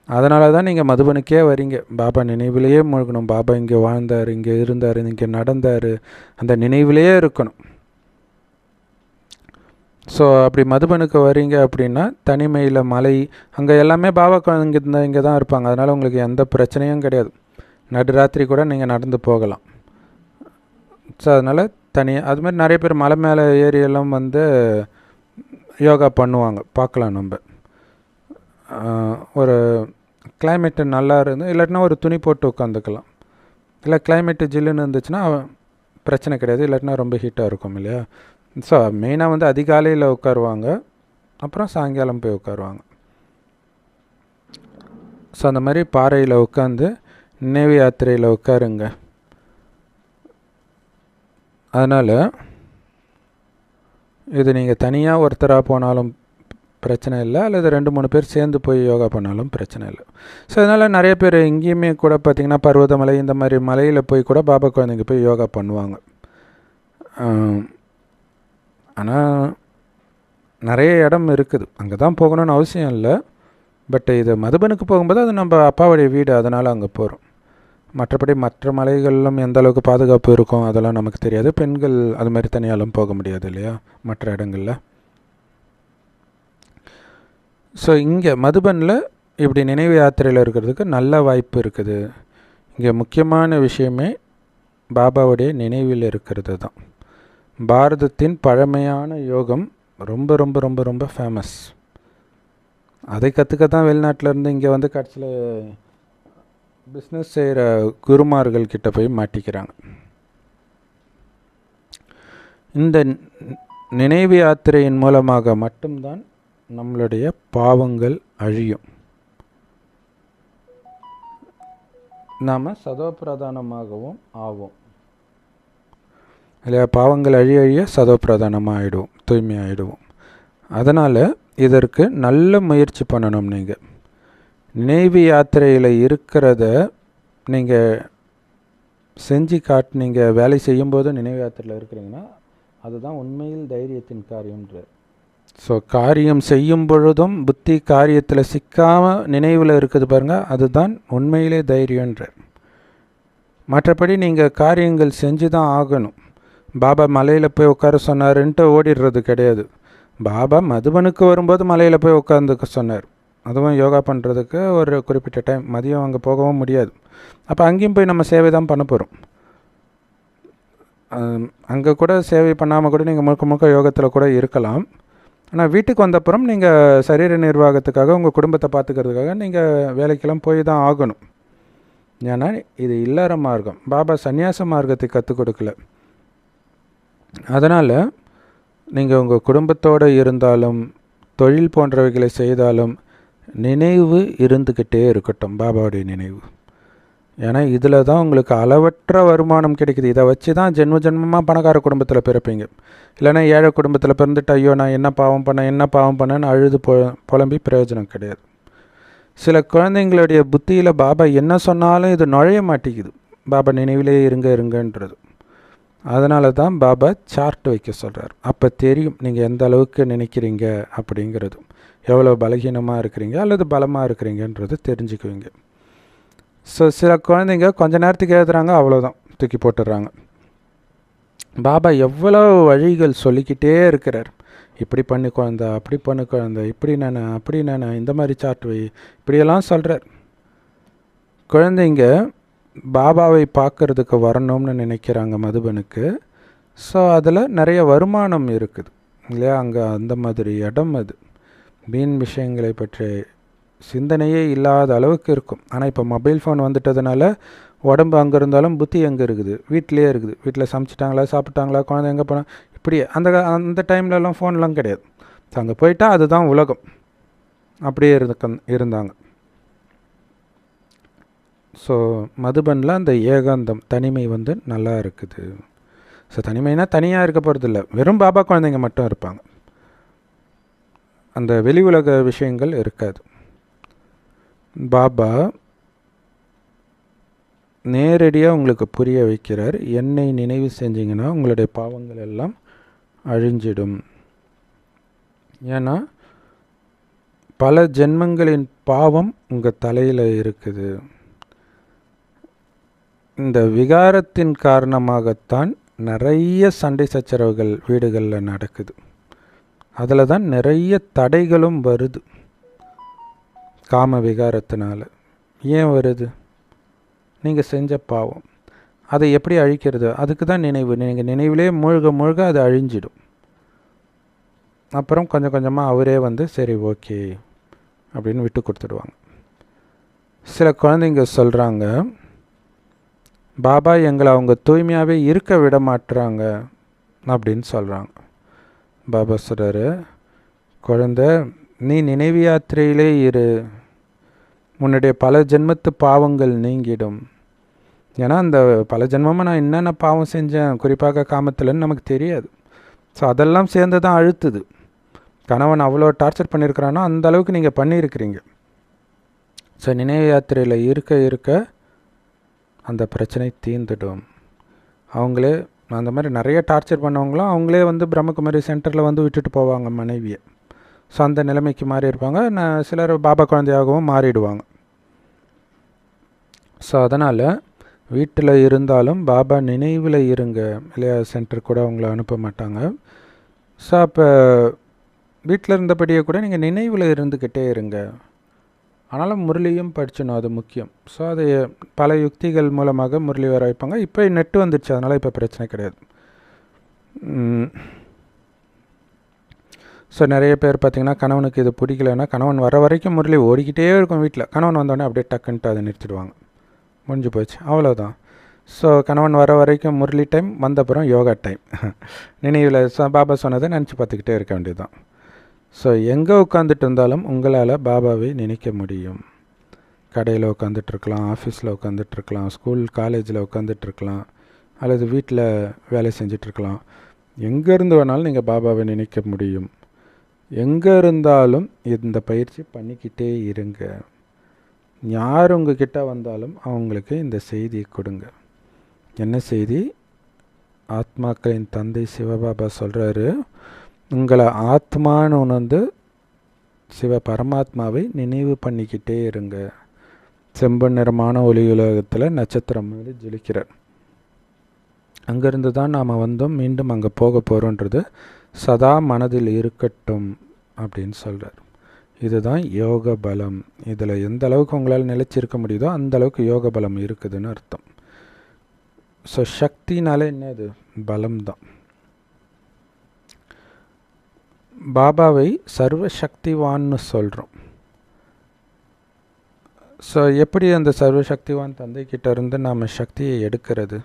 அதனால தான் நீங்கள் மதுபனுக்கே வரீங்க, பாபா நினைவிலேயே மூழ்கணும். பாபா இங்கே வாழ்ந்தார், இங்கே இருந்தார், இங்கே நடந்தார், அந்த நினைவிலேயே இருக்கணும். ஸோ அப்படி மதுபனுக்கு வரீங்க அப்படின்னா தனிமையில் மலை அங்கே எல்லாமே பாபா இங்கே தான் இருப்பாங்க. அதனால் உங்களுக்கு எந்த பிரச்சனையும் கிடையாது. நடுராத்திரி கூட நீங்கள் நடந்து போகலாம். ஸோ அதனால் அது மாதிரி நிறைய பேர் மலை மேலே ஏரியெல்லாம் யோகா பண்ணுவாங்க, பார்க்கலாம். நம்ம ஒரு கிளைமேட்டு நல்லா இருந்து இல்லாட்டினா ஒரு துணி போட்டு உட்காந்துக்கலாம். இல்லை கிளைமேட்டு ஜில்லுன்னு இருந்துச்சுன்னா பிரச்சனை கிடையாது, இல்லாட்டினா ரொம்ப ஹீட்டாக இருக்கும் இல்லையா? ஸோ மெயினாக அதிகாலையில் உட்காருவாங்க, அப்புறம் சாயங்காலம் போய் உட்காருவாங்க. ஸோ அந்த மாதிரி பாறையில் உட்காந்து நினைவு யாத்திரையில் உட்காருங்க. அதனால் இது நீங்கள் தனியாக ஒருத்தராக போனாலும் பிரச்சனை இல்லை, அல்லது 2-3 பேர் சேர்ந்து போய் யோகா பண்ணாலும் பிரச்சனை இல்லை. ஸோ அதனால் நிறைய பேர் இங்கேயுமே கூட பார்த்திங்கன்னா பர்வதமலை இந்த மாதிரி மலையில் போய் கூட பாபா குழந்தைங்க போய் யோகா பண்ணுவாங்க. ஆனால் நிறைய இடம் இருக்குது, அங்கே தான் போகணுன்னு அவசியம் இல்லை. பட் இது மதுபனுக்கு போகும்போது அது நம்ம அப்பாவுடைய வீடு, அதனால் அங்கே போகிறோம். மற்றபடி மற்ற மலைகளிலும் எந்த அளவுக்கு பாதுகாப்பு இருக்கும் அதெல்லாம் நமக்கு தெரியாது. பெண்கள் அது மாதிரி தனியாலும் போக முடியாது இல்லையா மற்ற இடங்களில். ஸோ இங்கே மதுபனில் இப்படி நினைவு யாத்திரையில் இருக்கிறதுக்கு நல்ல வாய்ப்பு இருக்குது. இங்கே முக்கியமான விஷயமே பாபாவுடைய நினைவில் இருக்கிறது தான். பாரதத்தின் பழமையான யோகம் ரொம்ப ரொம்ப ரொம்ப ரொம்ப ஃபேமஸ். அதை கற்றுக்க தான் வெளிநாட்டிலேருந்து இங்கே வந்து கடைசியில் பிஸ்னஸ் செய்கிற குருமார்கள் கிட்ட போய் மாட்டிக்கிறாங்க. இந்த நினைவு யாத்திரையின் மூலமாக மட்டும்தான் நம்மளுடைய பாவங்கள் அழியும். நாம் சதோப்பிரதானமாகவும் ஆவோம் இல்லையா. பாவங்கள் அழிய சதோப்பிரதானமாக ஆகிடுவோம், தூய்மையாகிடுவோம். அதனால் இதற்கு நல்ல முயற்சி பண்ணணும். நீங்கள் நினைவு யாத்திரையில் இருக்கிறத நீங்கள் செஞ்சு காட்டினீங்க. வேலை செய்யும்போது நினைவு யாத்திரையில் இருக்கிறீங்கன்னா அதுதான் உண்மையில் தைரியத்தின் காரியம்ன்ற. ஸோ காரியம் செய்யும் பொழுதும் புத்தி காரியத்தில் சிக்காமல் நினைவில் இருக்குது பாருங்கள், அதுதான் உண்மையிலே தைரியன்ற. மற்றபடி நீங்கள் காரியங்கள் செஞ்சு தான் ஆகணும். பாபா மலையில் போய் உட்கார சொன்னாருன்ட்டு ஓடிடுறது கிடையாது. பாபா மதுபனுக்கு வரும்போது மலையில் போய் உட்காந்துக்க சொன்னார். அதுவும் யோகா பண்ணுறதுக்கு ஒரு குறிப்பிட்ட டைம், மதியம் அங்கே போகவும் முடியாது. அப்போ அங்கேயும் போய் நம்ம சேவை தான் பண்ண போகிறோம். அங்கே கூட சேவை பண்ணாமல் கூட நீங்கள் முழுக்க முழுக்க யோகத்தில் கூட இருக்கலாம். ஆனால் வீட்டுக்கு வந்தப்புறம் நீங்கள் சரீர நிர்வாகத்துக்காக உங்கள் குடும்பத்தை பார்த்துக்கிறதுக்காக நீங்கள் வேலைக்கெல்லாம் போய் தான் ஆகணும். ஏன்னா இது இல்லற மார்க்கம். பாபா சந்நியாச மார்க்கத்தை கற்றுக் கொடுக்கல. அதனால் நீங்கள் உங்கள் குடும்பத்தோடு இருந்தாலும் தொழில் போன்றவைகளை செய்தாலும் நினைவு இருந்துக்கிட்டே இருக்கட்டும், பாபாவுடைய நினைவு. ஏன்னா இதில் தான் உங்களுக்கு அளவற்ற வருமானம் கிடைக்குது. இதை வச்சு தான் ஜென்மமாக பணக்கார குடும்பத்தில் பிறப்பீங்க. இல்லைன்னா ஏழை குடும்பத்தில் பிறந்துட்டு ஐயோ நான் என்ன பாவம் பண்ணேன்னு அழுது புலம்பி பிரயோஜனம் கிடையாது. சில குழந்தைங்களுடைய புத்தியில் பாபா என்ன சொன்னாலும் இது நுழைய மாட்டேங்குது. பாபா நினைவிலே இருங்கன்றது. அதனால தான் பாபா சார்ட் வைக்க சொல்கிறார். அப்போ தெரியும் நீங்கள் எந்த அளவுக்கு நினைக்கிறீங்க அப்படிங்கிறது, எவ்வளோ பலகீனமாக இருக்கிறீங்க அல்லது பலமாக இருக்கிறீங்கன்றது தெரிஞ்சுக்குவீங்க. ஸோ சில குழந்தைங்க கொஞ்ச நேரத்துக்கு எழுதுறாங்க, அவ்வளோதான் தூக்கி போட்டுடுறாங்க. பாபா எவ்வளோ வழிகள் சொல்லிக்கிட்டே இருக்கிறார். இப்படி பண்ணி குழந்தை, அப்படி பண்ணு குழந்தை, இப்படி நான் இந்த மாதிரி சார்ட் வை, இப்படியெல்லாம் சொல்கிறார். குழந்தைங்க பாபாவை பார்க்குறதுக்கு வரணும்னு நினைக்கிறாங்க மதுபனுக்கு. ஸோ அதில் நிறைய வருமானம் இருக்குது இல்லையா. அங்கே அந்த மாதிரி இடம் அது. வீண் விஷயங்களை பற்றி சிந்தனையே இல்லாத அளவுக்கு இருக்கும். ஆனால் இப்போ மொபைல் ஃபோன் வந்துட்டதுனால உடம்பு அங்கே இருந்தாலும் புத்தி எங்கே இருக்குது, வீட்டிலே இருக்குது. வீட்டில் சமைச்சிட்டாங்களா, சாப்பிட்டாங்களா, குழந்தை எங்கே போனால், இப்படி அந்த டைம்லலாம் ஃபோன்லாம் கிடையாது. ஸோ அங்கே போயிட்டால் அதுதான் உலகம். அப்படியே இருந்தாங்க. ஸோ மதுபனில் அந்த ஏகாந்தம் தனிமை வந்து நல்லா இருக்குது. ஸோ தனிமைனா தனியாக இருக்க போகிறதில்ல, வெறும் பாபா குழந்தைங்க மட்டும் இருப்பாங்க. அந்த வெளி உலக விஷயங்கள் இருக்காது. பாபா நேரடியாக உங்களுக்கு புரிய வைக்கிறார். என்னை நினைவு செஞ்சிங்கன்னா உங்களுடைய பாவங்கள் எல்லாம் அழிஞ்சிடும். ஏன்னா பல ஜென்மங்களின் பாவம் உங்கள் தலையில் இருக்குது. இந்த விகாரத்தின் காரணமாகத்தான் நிறைய சண்டை சச்சரவுகள் வீடுகளில் நடக்குது. அதில் தான் நிறைய தடைகளும் வருது. காம விகாரத்தினால ஏன் வருது? நீங்கள் செஞ்ச பாவம். அதை எப்படி அழிக்கிறது? அதுக்கு தான் நினைவு. நீங்கள் நினைவிலே மூழ்க அது அழிஞ்சிடும். அப்புறம் கொஞ்சம் கொஞ்சமாக அவரே வந்து சரி ஓகே அப்படின்னு விட்டு கொடுத்துடுவாங்க. சில குழந்தைங்க சொல்கிறாங்க, பாபா எங்களை அவங்க தூய்மையாகவே இருக்க விட மாட்டுறாங்க அப்படின்னு சொல்கிறாங்க. பாபா சொல்கிறாரு, குழந்தை நீ நினைவு யாத்திரையிலே இரு, உன்னுடைய பல ஜென்மத்து பாவங்கள் நீங்கிடும். ஏன்னா அந்த பல ஜென்மமாக நான் என்னென்ன பாவம் செஞ்சேன், குறிப்பாக காமத்தில்னு நமக்கு தெரியாது. ஸோ அதெல்லாம் சேர்ந்து தான் அழுத்துது. கணவன் அவ்வளோ டார்ச்சர் பண்ணியிருக்கிறானோ அந்த அளவுக்கு நீங்கள் பண்ணியிருக்கிறீங்க. ஸோ நினைவு யாத்திரையில் இருக்க அந்த பிரச்சனை தீர்ந்துடும். அவங்களே அந்த மாதிரி நிறைய டார்ச்சர் பண்ணவங்களும் அவங்களே வந்து பிரம்மகுமாரி சென்டரில் வந்து விட்டுட்டு போவாங்க மனைவியை. ஸோ அந்த நிலைமைக்கு மாறி இருப்பாங்க. சிலர் பாபா குழந்தையாகவும் மாறிடுவாங்க. ஸோ அதனால் வீட்டில் இருந்தாலும் பாபா நினைவில் இருங்க இல்லையா. சென்டர் கூட உங்களை அனுப்ப மாட்டாங்க. ஸோ அப்போ வீட்டில் இருந்தபடியே கூட நீங்கள் நினைவில் இருந்துக்கிட்டே இருங்க. ஆனாலும் முரளியும் படிச்சணும், அது முக்கியம். ஸோ அது பல யுக்திகள் மூலமாக முரளி வர வைப்பாங்க. இப்போ நெட்டு வந்துடுச்சு, அதனால் இப்போ பிரச்சனை கிடையாது. ஸோ நிறைய பேர் பார்த்திங்கன்னா கணவனுக்கு இது பிடிக்கலன்னா கணவன் வர வரைக்கும் முரளி ஓடிக்கிட்டே இருக்கும் வீட்டில். கணவன் வந்தோடனே அப்படியே டக்குன்ட்டு அதை நிறுத்திடுவாங்க, முடிஞ்சு போச்சு, அவ்வளோதான். ஸோ கணவன் வர வரைக்கும் முரளி டைம், வந்தப்புறம் யோகா டைம். நினைவில் பாபா சொன்னதை நினச்சி பார்த்துக்கிட்டே இருக்க வேண்டியதுதான். ஸோ எங்கே உட்காந்துட்டு இருந்தாலும் உங்களால் பாபாவை நினைக்க முடியும். கடையில் உட்காந்துட்ருக்கலாம், ஆஃபீஸில் உட்காந்துட்ருக்கலாம், ஸ்கூல் காலேஜில் உட்காந்துட்ருக்கலாம், அல்லது வீட்டில் வேலை செஞ்சிட்ருக்கலாம். எங்கேருந்து வேணாலும் நீங்கள் பாபாவை நினைக்க முடியும். எங்கே இருந்தாலும் இந்த பயிற்சி பண்ணிக்கிட்டே இருங்க. யார் உங்ககிட்ட வந்தாலும் அவங்களுக்கு இந்த செய்தியை கொடுங்க. என்ன செய்தி? ஆத்மாக்களின் தந்தை சிவபாபா சொல்கிறாரு, உங்களை ஆத்மான்னு உணர்ந்து சிவ பரமாத்மாவை நினைவு பண்ணிக்கிட்டே இருங்க. செம்பு நிறமான ஒளி உலகத்தில் நட்சத்திரம் மாதிரி ஜொலிக்கிறார். அங்கேருந்து தான் நாம் வந்தோம், மீண்டும் அங்கே போக போகிறோன்றது சதா மனதில் இருக்கட்டும் அப்படின்னு சொல்கிறார். இதுதான் யோக பலம். இதில் எந்த அளவுக்கு உங்களால் நிலைச்சிருக்க முடியுதோ அந்த அளவுக்கு யோக பலம் இருக்குதுன்னு அர்த்தம். ஸோ சக்தினாலே என்னது? பலம்தான். பாபாவை சர்வசக்திவான்னு சொல்கிறோம். ஸோ எப்படி அந்த சர்வசக்திவான் தந்தைக்கிட்ட இருந்து நாம் சக்தியை எடுக்கிறது?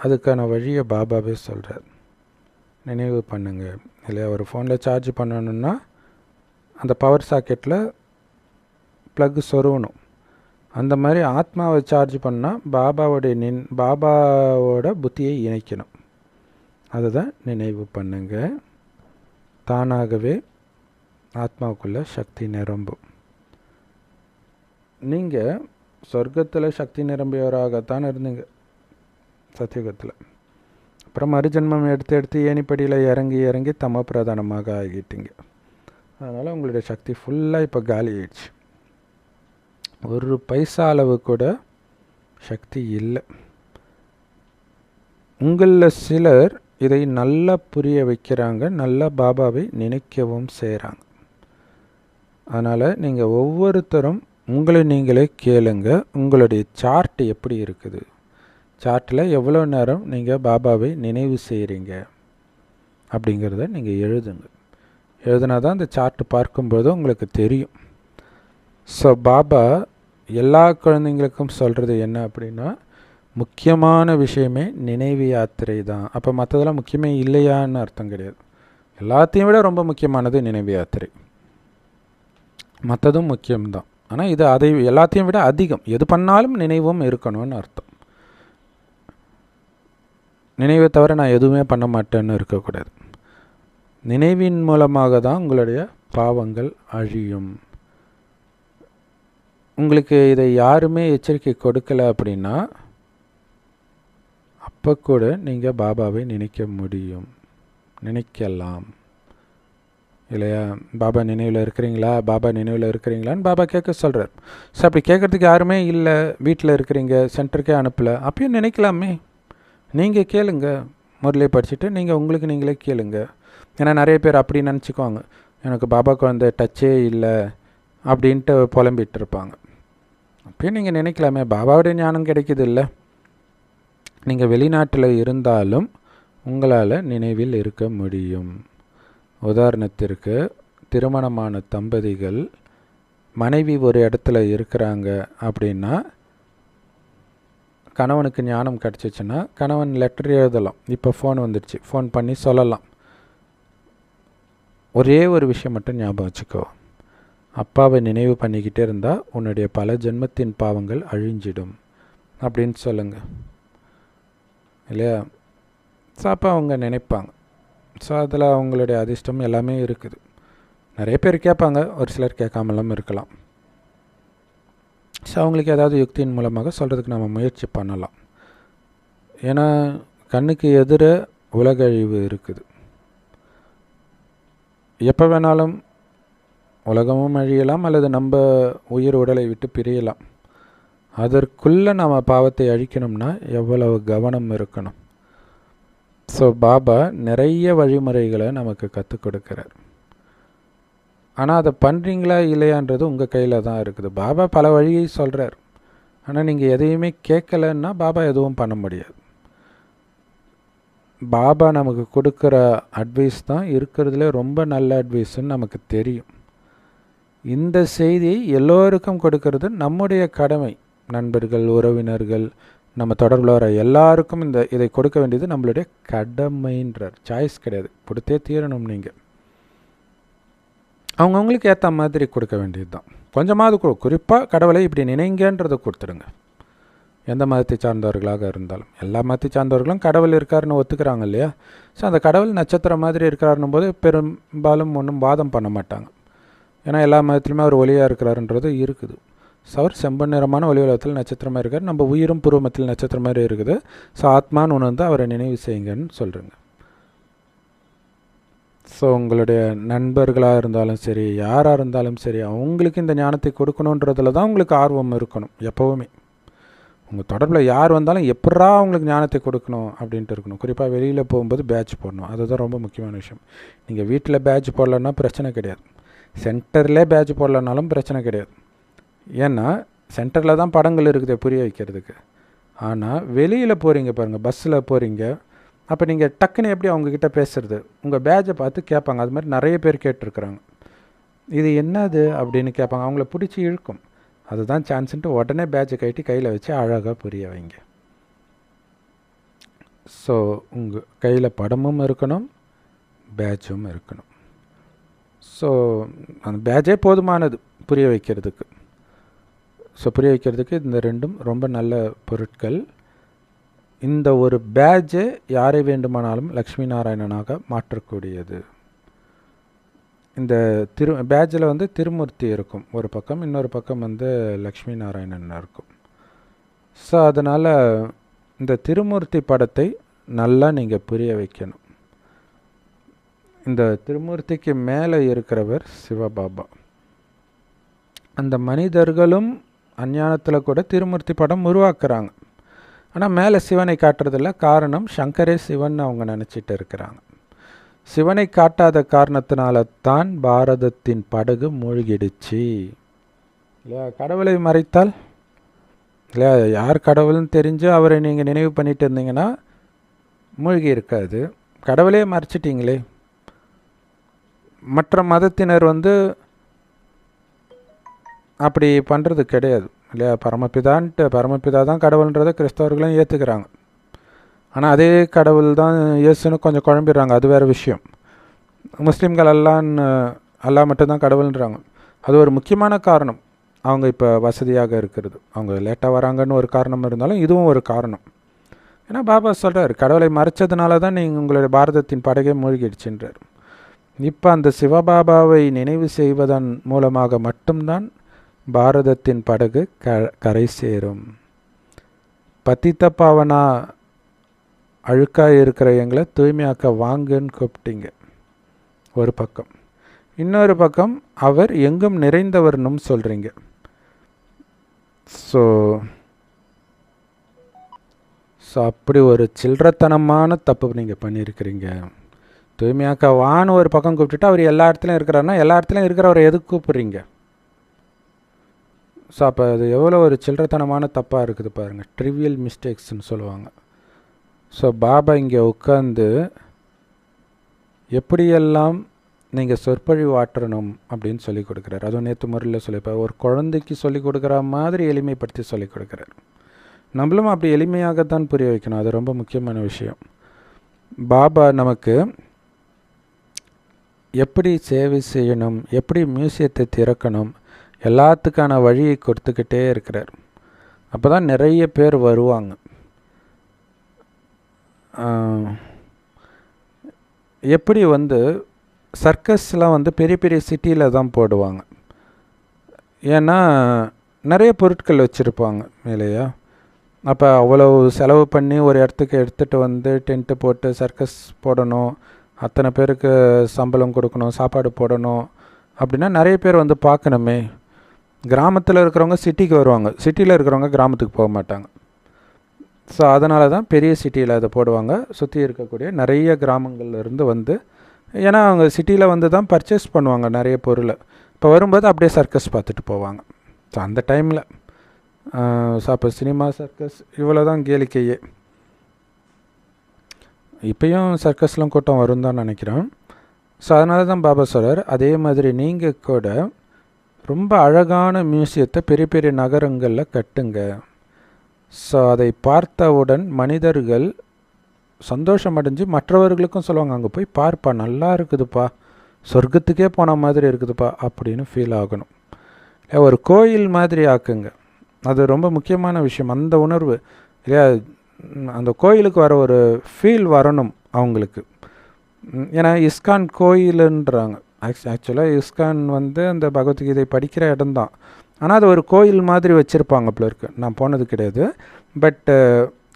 அதுக்கான வழியை பாபாவே சொல்கிறார். நினைவு பண்ணுங்க இல்லையா. ஒரு ஃபோனில் சார்ஜ் பண்ணணுன்னா அந்த பவர் சாக்கெட்டில் ப்ளக் சொருவணும். அந்த மாதிரி ஆத்மாவை சார்ஜ் பண்ணால் பாபாவோட புத்தியை இணைக்கணும். அதுதான் நினைவு பண்ணுங்க. தானாகவே ஆத்மாவுக்குள்ளே சக்தி நிரம்பும். நீங்கள் சொர்க்கத்தில் சக்தி நிரம்பியவராகத்தான் இருந்தீங்க சத்தியுகத்தில். அப்புறம் மறுஜென்மம் எடுத்து ஏணிப்படியில் இறங்கி தம பிரதானமாக ஆகிட்டீங்க. அதனால் உங்களுடைய சக்தி ஃபுல்லாக இப்போ காலி ஆயிடுச்சு. ஒரு பைசா அளவு கூட சக்தி இல்லை. உங்களில் சிலர் இதை நல்லா புரிய வைக்கிறாங்க, நல்லா பாபாவை நினைக்கவும் செய்கிறாங்க. அதனால் நீங்கள் ஒவ்வொருத்தரும் உங்களை நீங்களே கேளுங்க, உங்களுடைய சார்ட் எப்படி இருக்குது, சார்ட்டில் எவ்வளோ நேரம் நீங்கள் பாபாவை நினைவு செய்கிறீங்க அப்படிங்கிறத நீங்கள் எழுதுங்க. எழுதுனா தான் அந்த சார்ட்டு பார்க்கும்போது உங்களுக்கு தெரியும். ஸோ பாபா எல்லா குழந்தைங்களுக்கும் சொல்கிறது என்ன அப்படின்னா, முக்கியமான விஷயமே நினைவு யாத்திரை தான். அப்போ மற்றதெல்லாம் முக்கியமே இல்லையான்னு அர்த்தம் கிடையாது. எல்லாத்தையும் விட ரொம்ப முக்கியமானது நினைவு யாத்திரை. மற்றதும் முக்கியம்தான், ஆனால் இது அதை எல்லாத்தையும் விட அதிகம். எது பண்ணாலும் நினைவும் இருக்கணும்னு அர்த்தம். நினைவை தவிர நான் எதுவுமே பண்ண மாட்டேன்னு இருக்கக்கூடாது. நினைவின் மூலமாக தான் உங்களுடைய பாவங்கள் அழியும். உங்களுக்கு இதை யாருமே எச்சரிக்கை கொடுக்கல அப்படின்னா அப்போ கூட நீங்கள் பாபாவை நினைக்க முடியும், நினைக்கலாம் இல்லையா. பாபா நினைவில் இருக்கிறீங்களா, பாபா நினைவில் இருக்கிறீங்களான்னு பாபா கேட்க சொல்கிறார். ஸோ அப்படி கேட்குறதுக்கு யாருமே இல்லை, வீட்டில் இருக்கிறீங்க, சென்டருக்கே அனுப்பலை, அப்பயும் நினைக்கலாமே. நீங்கள் கேளுங்க, முரளியை படிச்சுட்டு நீங்கள் உங்களுக்கு நீங்களே கேளுங்க. ஏன்னா நிறைய பேர் அப்படி நினச்சிக்குவாங்க, எனக்கு பாபாவுக்கு அந்த டச்சே இல்லை அப்படின்ட்டு புலம்பிகிட்டு இருப்பாங்க. அப்பயும் நீங்கள் நினைக்கலாமே, பாபாவுடைய ஞானம் கிடைக்கிது இல்லை. நீங்கள் வெளிநாட்டில் இருந்தாலும் உங்களால் நினைவில் இருக்க முடியும். உதாரணத்திற்கு திருமணமான தம்பதிகள் மனைவி ஒரு இடத்துல இருக்கிறாங்க அப்படின்னா, கணவனுக்கு ஞானம் கிடச்சிச்சின்னா கணவன் லெட்டர் எழுதலாம். இப்போ ஃபோன் வந்துடுச்சு, ஃபோன் பண்ணி சொல்லலாம். ஒரே ஒரு விஷயம் மட்டும் ஞாபகம் வச்சுக்கோ, அப்பாவை நினைவு பண்ணிக்கிட்டே இருந்தால் உன்னுடைய பல ஜென்மத்தின் பாவங்கள் அழிஞ்சிடும் அப்படின்னு சொல்லுங்கள் இல்லையா. ஸோ அப்போ அவங்க நினைப்பாங்க. ஸோ அதில் அவங்களுடைய அதிர்ஷ்டம் எல்லாமே இருக்குது. நிறைய பேர் கேட்பாங்க, ஒரு சிலர் கேட்காமலும் இருக்கலாம். ஸோ அவங்களுக்கு ஏதாவது யுக்தியின் மூலமாக சொல்கிறதுக்கு நம்ம முயற்சி பண்ணலாம். ஏன்னா கண்ணுக்கு எதிர உலக அழிவு இருக்குது. எப்போ வேணாலும் உலகமும் அழியலாம், அல்லது நம்ம உயிர் உடலை விட்டு பிரியலாம். அதற்குள்ளே நம்ம பாவத்தை அழிக்கணும்னா எவ்வளவு கவனம் இருக்கணும். ஸோ பாபா நிறைய வழிமுறைகளை நமக்கு கற்றுக் கொடுக்குறார். ஆனால் அதை பண்ணுறீங்களா இல்லையான்றது உங்கள் கையில் தான் இருக்குது. பாபா பல வழியை சொல்கிறார், ஆனால் நீங்கள் எதையுமே கேட்கலன்னா பாபா எதுவும் பண்ண முடியாது. பாபா நமக்கு கொடுக்குற அட்வைஸ் தான் இருக்கிறதுல ரொம்ப நல்ல அட்வைஸ்ன்னு நமக்கு தெரியும். இந்த செய்தியை எல்லோருக்கும் கொடுக்கறது நம்முடைய கடமை. நண்பர்கள், உறவினர்கள், நம்ம தொடர்பில் வர எல்லாருக்கும் இதை கொடுக்க வேண்டியது நம்மளுடைய கடமைன்றார். சாய்ஸ் கிடையாது, கொடுத்தே தீரணும். நீங்கள் அவங்கவுங்களுக்கு ஏற்ற மாதிரி கொடுக்க வேண்டியது தான். கொஞ்சமாவது குறிப்பாக கடவுளை இப்படி நினைங்கன்றதை கொடுத்துடுங்க. எந்த மதத்தை சார்ந்தவர்களாக இருந்தாலும், எல்லா மதத்தை சார்ந்தவர்களும் கடவுள் இருக்காருன்னு ஒத்துக்கிறாங்க இல்லையா? ஸோ அந்த கடவுள் நட்சத்திரம் மாதிரி இருக்கிறாருன்னும் போது பெரும்பாலும் ஒன்றும் வாதம் பண்ண மாட்டாங்க. ஏன்னா எல்லா மதத்துலையுமே அவர் ஒளியாக இருக்கிறாருன்றது இருக்குது. ஸோ அவர் செம்பன் நிறமான ஒளி உலகத்தில் நட்சத்திரமாக இருக்கார். நம்ம உயிரும் பூர்வமத்தில் நட்சத்திரம் மாதிரி இருக்குது. ஸோ ஆத்மான்னு ஒன்று வந்து அவரை நினைவு செய்யுங்கன்னு சொல்கிறேங்க. ஸோ உங்களுடைய நண்பர்களாக இருந்தாலும் சரி, யாராக இருந்தாலும் சரி, அவங்களுக்கு இந்த ஞானத்தை கொடுக்கணுன்றதுல தான் உங்களுக்கு ஆர்வம் இருக்கணும். எப்போவுமே உங்கள் தொடர்பில் யார் வந்தாலும் எப்படா அவங்களுக்கு ஞானத்தை கொடுக்கணும் அப்படின்ட்டு இருக்கணும். குறிப்பாக வெளியில் போகும்போது பேட்ச் போடணும். அதுதான் ரொம்ப முக்கியமான விஷயம். நீங்கள் வீட்டில் பேட்ச் போடலன்னா பிரச்சனை கிடையாது, சென்டரில் பேட்ச் போடலனாலும் பிரச்சனை கிடையாது. ஏன்னா சென்டரில் தான் படங்கள் இருக்குது புரிய வைக்கிறதுக்கு. ஆனால் வெளியில் போகிறீங்க பாருங்கள், பஸ்ஸில் போகிறீங்க, அப்போ நீங்கள் டக்குன்னு எப்படி அவங்கக்கிட்ட பேசுகிறது? உங்கள் பேட்சை பார்த்து கேட்பாங்க. அது மாதிரி நிறைய பேர் கேட்டிருக்குறாங்க. இது என்னது அப்படின்னு கேட்பாங்க. அவங்கள பிடிச்சி இழுக்கும். அதுதான் சான்ஸ்ன்ட்டு உடனே பேட்சை கட்டி கையில் வச்சு அழகாக புரிய வைங்க. ஸோ உங்கள் கையில் படமும் இருக்கணும், பேட்சும் இருக்கணும். ஸோ அந்த பேட்சே போதுமானது புரிய வைக்கிறதுக்கு. ஸோ புரிய வைக்கிறதுக்கு இந்த ரெண்டும் ரொம்ப நல்ல பொருட்கள். இந்த ஒரு பேட்சை யாரை வேண்டுமானாலும் லக்ஷ்மி நாராயணனாக மாற்றக்கூடியது. இந்த பேட்சில் வந்து திருமூர்த்தி இருக்கும் ஒரு பக்கம், இன்னொரு பக்கம் வந்து லக்ஷ்மி நாராயணன் இருக்கும். ஸோ அதனால் இந்த திருமூர்த்தி படத்தை நல்லா நீங்கள் புரிய வைக்கணும். இந்த திருமூர்த்திக்கு மேலே இருக்கிறவர் சிவபாபா. அந்த மனிதர்களும் அஞ்ஞானத்தில் கூட திருமூர்த்தி படம் உருவாக்குறாங்க. ஆனால் மேலே சிவனை காட்டுறதில்ல. காரணம் சங்கரே சிவன் அவங்க நினச்சிட்டு இருக்கிறாங்க. சிவனை காட்டாத காரணத்தினால தான் பாரதத்தின் படகு மூழ்கிடுச்சு இல்லையா? கடவுளை மறைத்தால் இல்லையா, யார் கடவுள்னு தெரிஞ்சு அவரை நீங்கள் நினைவு பண்ணிட்டு இருந்தீங்கன்னா மூழ்கி இருக்காது. கடவுளே மறைச்சிட்டிங்களே. மற்ற மதத்தினர் வந்து அப்படி பண்ணுறது கிடையாது இல்லையா? பரமபிதா தான் கடவுள்ன்றதை கிறிஸ்தவர்களும் ஏற்றுக்கிறாங்க. ஆனால் அதே கடவுள் தான் இயேசுன்னு கொஞ்சம் குழம்பிடுறாங்க. அது வேறு விஷயம். முஸ்லீம்கள் அல்லா மட்டும்தான் கடவுள்ன்றாங்க. அது ஒரு முக்கியமான காரணம். அவங்க இப்போ வசதியாக இருக்கிறது, அவங்க லேட்டாக வராங்கன்னு ஒரு காரணம் இருந்தாலும் இதுவும் ஒரு காரணம். ஏன்னா பாபா சொல்கிறார், கடவுளை மறைச்சதுனால தான் நீங்கள் உங்களுடைய பாரதத்தின் படகே மூழ்கிடுச்சுன்றார். இப்போ அந்த சிவபாபாவை நினைவு செய்வதன் மூலமாக மட்டும்தான் பாரதத்தின் படகு கரை சேரும். பத்தித்த பாவனா அழுக்காக இருக்கிற எங்களை தூய்மையாக்க வாங்கன்னு கூப்பிட்டீங்க ஒரு பக்கம். இன்னொரு பக்கம் அவர் எங்கும் நிறைந்தவர்னும் சொல்கிறீங்க. ஸோ அப்படி ஒரு சில்லறத்தனமான தப்பு நீங்கள் பண்ணியிருக்கிறீங்க. தூய்மையாக்க வான்னு ஒரு பக்கம் கூப்பிட்டுட்டு அவர் எல்லா இடத்துலையும் இருக்கிறாருன்னா எல்லா இடத்துலையும் இருக்கிறவரை எதுக்கு கூப்பிட்றீங்க? ஸோ அப்போ அது எவ்வளோ ஒரு சில்லறத்தனமான தப்பாக இருக்குது பாருங்கள். ட்ரிவியல் மிஸ்டேக்ஸ்ன்னு சொல்லுவாங்க. ஸோ பாபா இங்கே உட்காந்து எப்படியெல்லாம் நீங்கள் சொற்பொழிவு ஆற்றணும் அப்படின்னு சொல்லி கொடுக்குறாரு. அதுவும் நேற்று முறையில் சொல்லியிருப்பார். ஒரு குழந்தைக்கு சொல்லிக் கொடுக்குற மாதிரி எளிமைப்படுத்தி சொல்லிக் கொடுக்குறாரு. நம்மளும் அப்படி எளிமையாகத்தான் புரிய வைக்கணும். அது ரொம்ப முக்கியமான விஷயம். பாபா நமக்கு எப்படி சேவை செய்யணும், எப்படி மியூசியத்தை திறக்கணும், எல்லாத்துக்கான வழியை கொடுத்துக்கிட்டே இருக்கிறார். அப்போ தான் நிறைய பேர் வருவாங்க. எப்படி வந்து சர்க்கஸ்லாம் வந்து பெரிய பெரிய சிட்டியில் தான் போடுவாங்க. ஏன்னா நிறைய பொருட்கள் வச்சுருப்பாங்க மேலேயா. அப்போ அவ்வளோ செலவு பண்ணி ஒரு இடத்துக்கு எடுத்துகிட்டு வந்து டென்ட்டு போட்டு சர்க்கஸ் போடணும், அத்தனை பேருக்கு சம்பளம் கொடுக்கணும், சாப்பாடு போடணும் அப்படின்னா நிறைய பேர் வந்து பார்க்கணுமே. கிராமத்தில் இருக்கிறவங்க சிட்டிக்கு வருவாங்க, சிட்டியில் இருக்கிறவங்க கிராமத்துக்கு போக மாட்டாங்க. ஸோ அதனால தான் பெரிய சிட்டியில் அதை போடுவாங்க. சுற்றி இருக்கக்கூடிய நிறைய கிராமங்கள்லேருந்து வந்து, ஏன்னா அவங்க சிட்டியில் வந்து தான் பர்ச்சேஸ் பண்ணுவாங்க நிறைய பொருளை. இப்போ வரும்போது அப்படியே சர்க்கஸ் பார்த்துட்டு போவாங்க. ஸோ அந்த டைமில் அப்போ சினிமா, சர்க்கஸ் இவ்வளோ தான் கேளிக்கையே. இப்போயும் சர்க்கஸ்லாம் கூட்டம் வரும் தான் நினைக்கிறேன். ஸோ அதனால தான் பாபா சொல்கிறார், அதே மாதிரி நீங்கள் கூட ரொம்ப அழகான மியூசியத்தை பெரிய பெரிய நகரங்களில் கட்டுங்க. ஸோ அதை பார்த்தவுடன் மனிதர்கள் சந்தோஷம் அடைஞ்சு மற்றவர்களுக்கும் சொல்லுவாங்க, அங்கே போய் பார்ப்பா, நல்லா இருக்குதுப்பா, சொர்க்கத்துக்கே போன மாதிரி இருக்குதுப்பா அப்படின்னு ஃபீல் ஆகணும். ஒரு கோயில் மாதிரி ஆக்குங்க. அது ரொம்ப முக்கியமான விஷயம். அந்த உணர்வு இல்லையா, அந்த கோயிலுக்கு வர ஒரு ஃபீல் வரணும் அவங்களுக்கு. ஏன்னா இஸ்கான் கோயிலுன்றாங்க. ஆக்சுவலாக இஸ்கான் வந்து அந்த பகவத்கீதை படிக்கிற இடம்தான். ஆனால் அது ஒரு கோயில் மாதிரி வச்சுருப்பாங்க போல இருக்கு. நான் போனது கிடையாது. பட்டு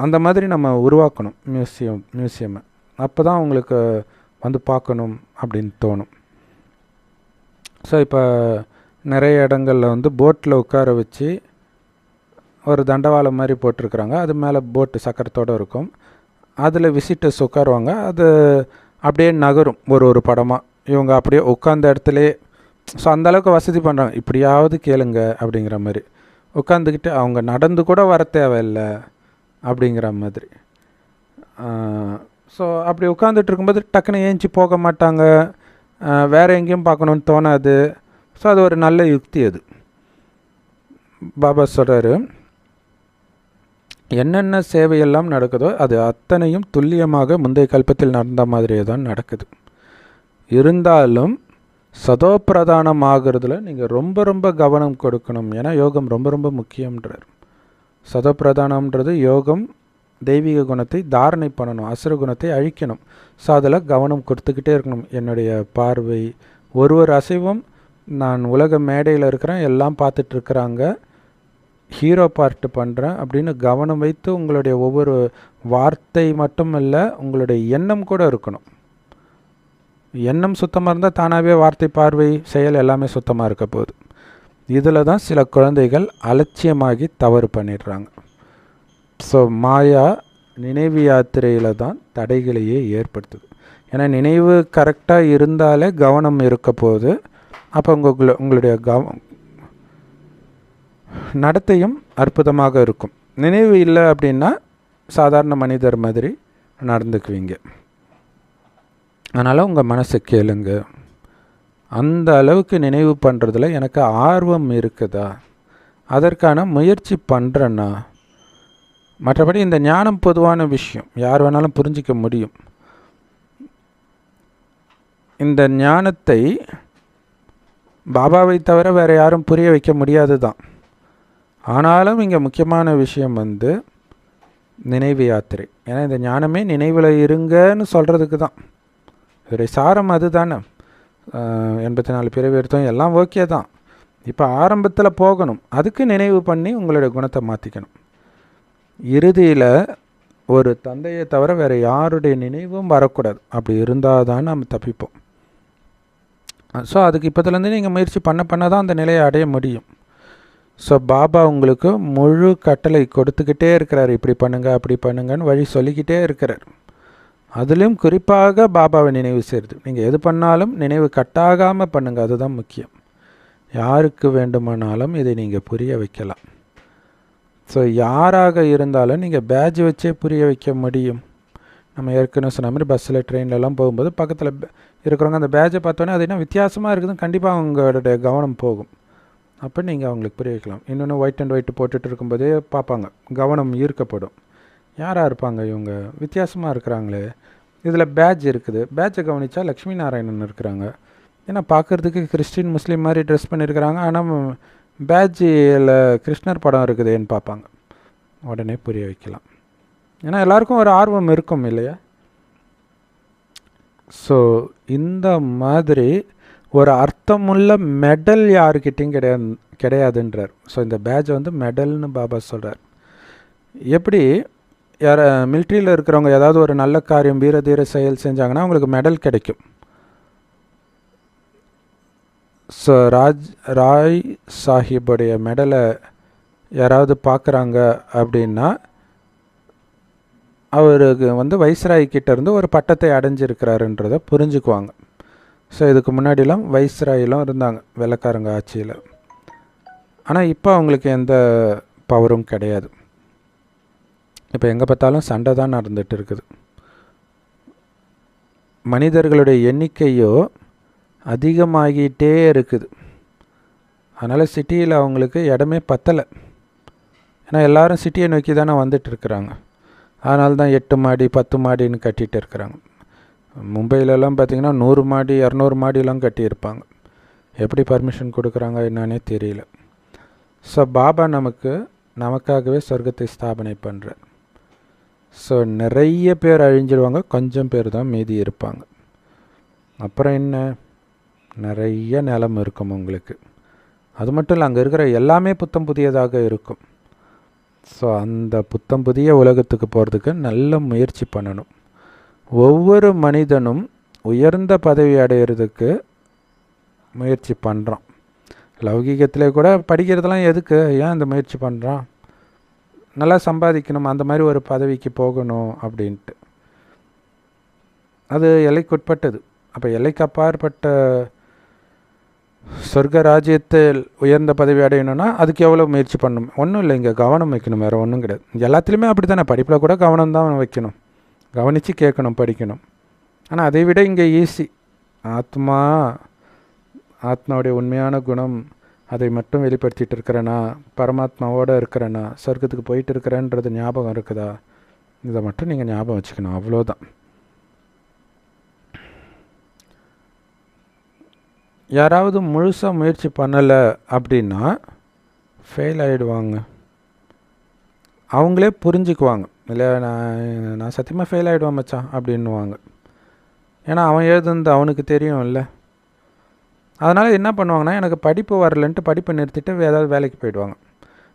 அந்த மாதிரி நம்ம உருவாக்கணும் மியூசியமை. அப்போ தான் அவங்களுக்கு வந்து பார்க்கணும் அப்படின்னு தோணும். ஸோ இப்போ நிறைய இடங்களில் வந்து போட்டில் உட்கார வச்சு ஒரு தண்டவாளம் மாதிரி போட்டிருக்கிறாங்க. அது மேலே போட்டு சக்கரத்தோடு இருக்கும். அதில் விசிட்டர்ஸ் உட்காருவாங்க. அது அப்படியே நகரும் ஒரு படமாக. இவங்க அப்படியே உட்காந்த இடத்துலே. ஸோ அந்தளவுக்கு வசதி பண்ணுறாங்க. இப்படியாவது கேளுங்க அப்படிங்கிற மாதிரி உட்காந்துக்கிட்டு அவங்க நடந்து கூட வர தேவையில்லை அப்படிங்கிற மாதிரி. ஸோ அப்படி உட்காந்துட்டு இருக்கும்போது டக்குன்னு ஏஞ்சி போக மாட்டாங்க, வேறு எங்கேயும் பார்க்கணுன்னு தோணாது. ஸோ அது ஒரு நல்ல யுக்தி. அது பாபா சொல்கிறாரு, என்னென்ன சேவையெல்லாம் நடக்குதோ அது அத்தனையும் துல்லியமாக முந்தைய கல்பத்தில் நடந்த மாதிரியே தான் நடக்குது. இருந்தாலும் சதோப்பிரதானம் ஆகிறதுல நீங்கள் ரொம்ப ரொம்ப கவனம் கொடுக்கணும். ஏன்னா யோகம் ரொம்ப ரொம்ப முக்கியன்றார். சதோப்பிரதானம்ன்றது யோகம் தெய்வீக குணத்தை தாரணை பண்ணணும், அசுர குணத்தை அழிக்கணும். ஸோ அதில் கவனம் கொடுத்துக்கிட்டே இருக்கணும். என்னுடைய பார்வை ஒரு அசைவும், நான் உலக மேடையில் இருக்கிறேன், எல்லாம் பார்த்துட்ருக்குறாங்க, ஹீரோ பார்ட்டு பண்ணுறேன் அப்படின்னு கவனம் வைத்து உங்களுடைய ஒவ்வொரு வார்த்தை மட்டும் இல்லை, உங்களுடைய எண்ணம் கூட இருக்கணும். எண்ணம் சுத்தமாக இருந்தால் தானாகவே வார்த்தை, பார்வை, செயல் எல்லாமே சுத்தமாக இருக்க போகுது. இதில் தான் சில குழந்தைகள் அலட்சியமாகி தவறு பண்ணிடுறாங்க. ஸோ மாயா நினைவு யாத்திரையில் தான் தடைகளையே ஏற்படுத்துது. ஏன்னா நினைவு கரெக்டாக இருந்தாலே கவனம் இருக்க போகுது. அப்போ உங்களுடைய நடத்தையும் அற்புதமாக இருக்கும். நினைவு இல்லை அப்படின்னா சாதாரண மனிதர் மாதிரி நடந்துக்குவீங்க. அதனால் உங்கள் மனசை கேளுங்க, அந்த அளவுக்கு நினைவு பண்ணுறதுல எனக்கு ஆர்வம் இருக்குதா, அதற்கான முயற்சி பண்ணுறேன்னா. மற்றபடி இந்த ஞானம் பொதுவான விஷயம், யார் வேணாலும் புரிஞ்சிக்க முடியும். இந்த ஞானத்தை பாபாவை தவிர வேறு யாரும் புரிய வைக்க முடியாது தான். ஆனாலும் இங்கே முக்கியமான விஷயம் வந்து நினைவு யாத்திரை. ஏன்னா இந்த ஞானமே நினைவில் இருங்கன்னு சொல்கிறதுக்கு தான். இதோடைய சாரம் அது தானே. 84 பிறவி எடுத்தோம், எல்லாம் ஓகே தான். இப்போ ஆரம்பத்தில் போகணும், அதுக்கு நினைவு பண்ணி உங்களுடைய குணத்தை மாற்றிக்கணும். இறுதியில் ஒரு தந்தையை தவிர வேறு யாருடைய நினைவும் வரக்கூடாது. அப்படி இருந்தால் தான் நம்ம தப்பிப்போம். ஸோ அதுக்கு இப்போதுலேருந்து நீங்கள் முயற்சி பண்ண தான் அந்த நிலையை அடைய முடியும். ஸோ பாபா உங்களுக்கு முழு கட்டளை கொடுத்துக்கிட்டே இருக்கிறார். இப்படி பண்ணுங்க, அப்படி பண்ணுங்கன்னு வழி சொல்லிக்கிட்டே இருக்கிறார். அதுலேயும் குறிப்பாக பாபாவை நினைவு செய்கிறது. நீங்கள் எது பண்ணாலும் நினைவு கட்டாகாமல் பண்ணுங்கள், அதுதான் முக்கியம். யாருக்கு வேண்டுமானாலும் இதை நீங்கள் புரிய வைக்கலாம். ஸோ யாராக இருந்தாலும் நீங்கள் பேட்ஜ் வச்சே புரிய வைக்க முடியும். நம்ம ஏற்கனவே சொன்ன மாதிரி பஸ்ஸில் ட்ரெயின்லலாம் போகும்போது பக்கத்தில் இருக்கிறவங்க அந்த பேட்ஜை பார்த்தோன்னே அது என்ன வித்தியாசமாக இருக்குதுன்னு கண்டிப்பாக அவங்களுடைய கவனம் போகும். அப்போ நீங்கள் அவங்களுக்கு புரிய வைக்கலாம். இன்னொன்று ஒயிட் அண்ட் ஒயிட் போட்டுட்டு இருக்கும்போதே பார்ப்பாங்க, கவனம் ஈர்க்கப்படும். யாராக இருப்பாங்க இவங்க, வித்தியாசமாக இருக்கிறாங்களே, இதில் பேட்ஜ் இருக்குது, பேட்ஜை கவனித்தா லக்ஷ்மி நாராயணன் இருக்கிறாங்க. ஏன்னா பார்க்குறதுக்கு கிறிஸ்டின் முஸ்லீம் மாதிரி ட்ரெஸ் பண்ணியிருக்கிறாங்க, ஆனால் பேட்ஜில் கிருஷ்ணர் படம் இருக்குதுன்னு பார்ப்பாங்க. உடனே புரிய வைக்கலாம். ஏன்னா எல்லாருக்கும் ஒரு ஆர்வம் இருக்கும் இல்லையா. ஸோ இந்த மாதிரி ஒரு அர்த்தமுள்ள மெடல் யாருக்கிட்டையும் கிடையாதுன்றார். ஸோ இந்த பேட்ஜ் வந்து மெடல்னு பாபா சொல்கிறார். எப்படி யார் மிலிட்ரியில் இருக்கிறவங்க ஏதாவது ஒரு நல்ல காரியம், வீர தீர செயல் செஞ்சாங்கன்னா அவங்களுக்கு மெடல் கிடைக்கும். ஸோ ராய் சாஹிப்புடைய மெடலை யாராவது பார்க்குறாங்க அப்படின்னா அவருக்கு வந்து வைஸ்ராய் கிட்டேருந்து ஒரு பட்டத்தை அடைஞ்சிருக்கிறாருன்றதை புரிஞ்சுக்குவாங்க. ஸோ இதுக்கு முன்னாடிலாம் வைஸ்ராயெலாம் இருந்தாங்க வெள்ளைக்காரங்க ஆட்சியில். ஆனால் இப்போ அவங்களுக்கு எந்த பவரும் கிடையாது. இப்போ எங்கே பார்த்தாலும் சண்டை தான் நடந்துகிட்டு இருக்குது. மனிதர்களுடைய எண்ணிக்கையோ அதிகமாகிட்டே இருக்குது. அதனால் சிட்டியில் அவங்களுக்கு இடமே பத்தலை. ஏன்னா எல்லோரும் சிட்டியை நோக்கி தானே வந்துட்டுருக்குறாங்க. அதனால தான் 8 மாடி 10 மாடின்னு கட்டிகிட்டு இருக்கிறாங்க. மும்பையிலலாம் பார்த்திங்கன்னா 100 மாடி 200 மாடிலாம் கட்டியிருப்பாங்க. எப்படி பர்மிஷன் கொடுக்குறாங்க என்னன்னே தெரியல. ஸோ பாபா நமக்காகவே சொர்க்கத்தை ஸ்தாபனை பண்ணுறார். ஸோ நிறைய பேர் அழிஞ்சிடுவாங்க, கொஞ்சம் பேர் தான் மீதி இருப்பாங்க. அப்புறம் என்ன, நிறைய நிலம் இருக்கும் உங்களுக்கு. அது மட்டும் இல்லை, அங்கே இருக்கிற எல்லாமே புத்தம் புதியதாக இருக்கும். ஸோ அந்த புத்தம் புதிய உலகத்துக்கு போகிறதுக்கு நல்ல முயற்சி பண்ணணும். ஒவ்வொரு மனிதனும் உயர்ந்த பதவி அடையிறதுக்கு முயற்சி பண்ணுறான். லௌகீகத்திலே கூட படிக்கிறதுலாம் எதுக்கு, ஏன் இந்த முயற்சி பண்ணுறான்? நல்லா சம்பாதிக்கணும், அந்த மாதிரி ஒரு பதவிக்கு போகணும் அப்படின்ட்டு. அது எல்லைக்குட்பட்டது. அப்போ எல்லைக்கு அப்பாற்பட்ட சொர்க்க ராஜ்யத்தில் உயர்ந்த பதவி அடையணும்னா அதுக்கு எவ்வளோ முயற்சி பண்ணணும்? ஒன்றும் இல்லை, இங்கே கவனம் வைக்கணும், வேறு ஒன்றும் கிடையாது. எல்லாத்துலேயுமே அப்படி தானே, படிப்பில் கூட கவனம் தான் வைக்கணும், கவனித்து கேட்கணும், படிக்கணும். ஆனால் அதை விட இங்கே ஈஸி. ஆத்மாவுடைய உண்மையான குணம் அதை மட்டும் வெளிப்படுத்திகிட்டு இருக்கிறேன்னா, பரமாத்மாவோடு இருக்கிறேன்னா, சொர்க்கத்துக்கு போயிட்டு இருக்கிறேன்றது ஞாபகம் இருக்குதா, இதை மட்டும் நீங்கள் ஞாபகம் வச்சுக்கணும், அவ்வளோதான். யாராவது முழுசாக முயற்சி பண்ணலை அப்படின்னா ஃபெயில் ஆகிடுவாங்க. அவங்களே புரிஞ்சுக்குவாங்க, இல்லை நான் சத்தியமாக ஃபெயில் ஆகிடுவேன் மச்சான் அப்படின்னுவாங்க. ஏன்னா அவன் எழுதுனது அவனுக்கு தெரியும் இல்லை. அதனால் என்ன பண்ணுவாங்கன்னா, எனக்கு படிப்பு வரலன்ட்டு படிப்பை நிறுத்திட்டு ஏதாவது வேலைக்கு போயிடுவாங்க.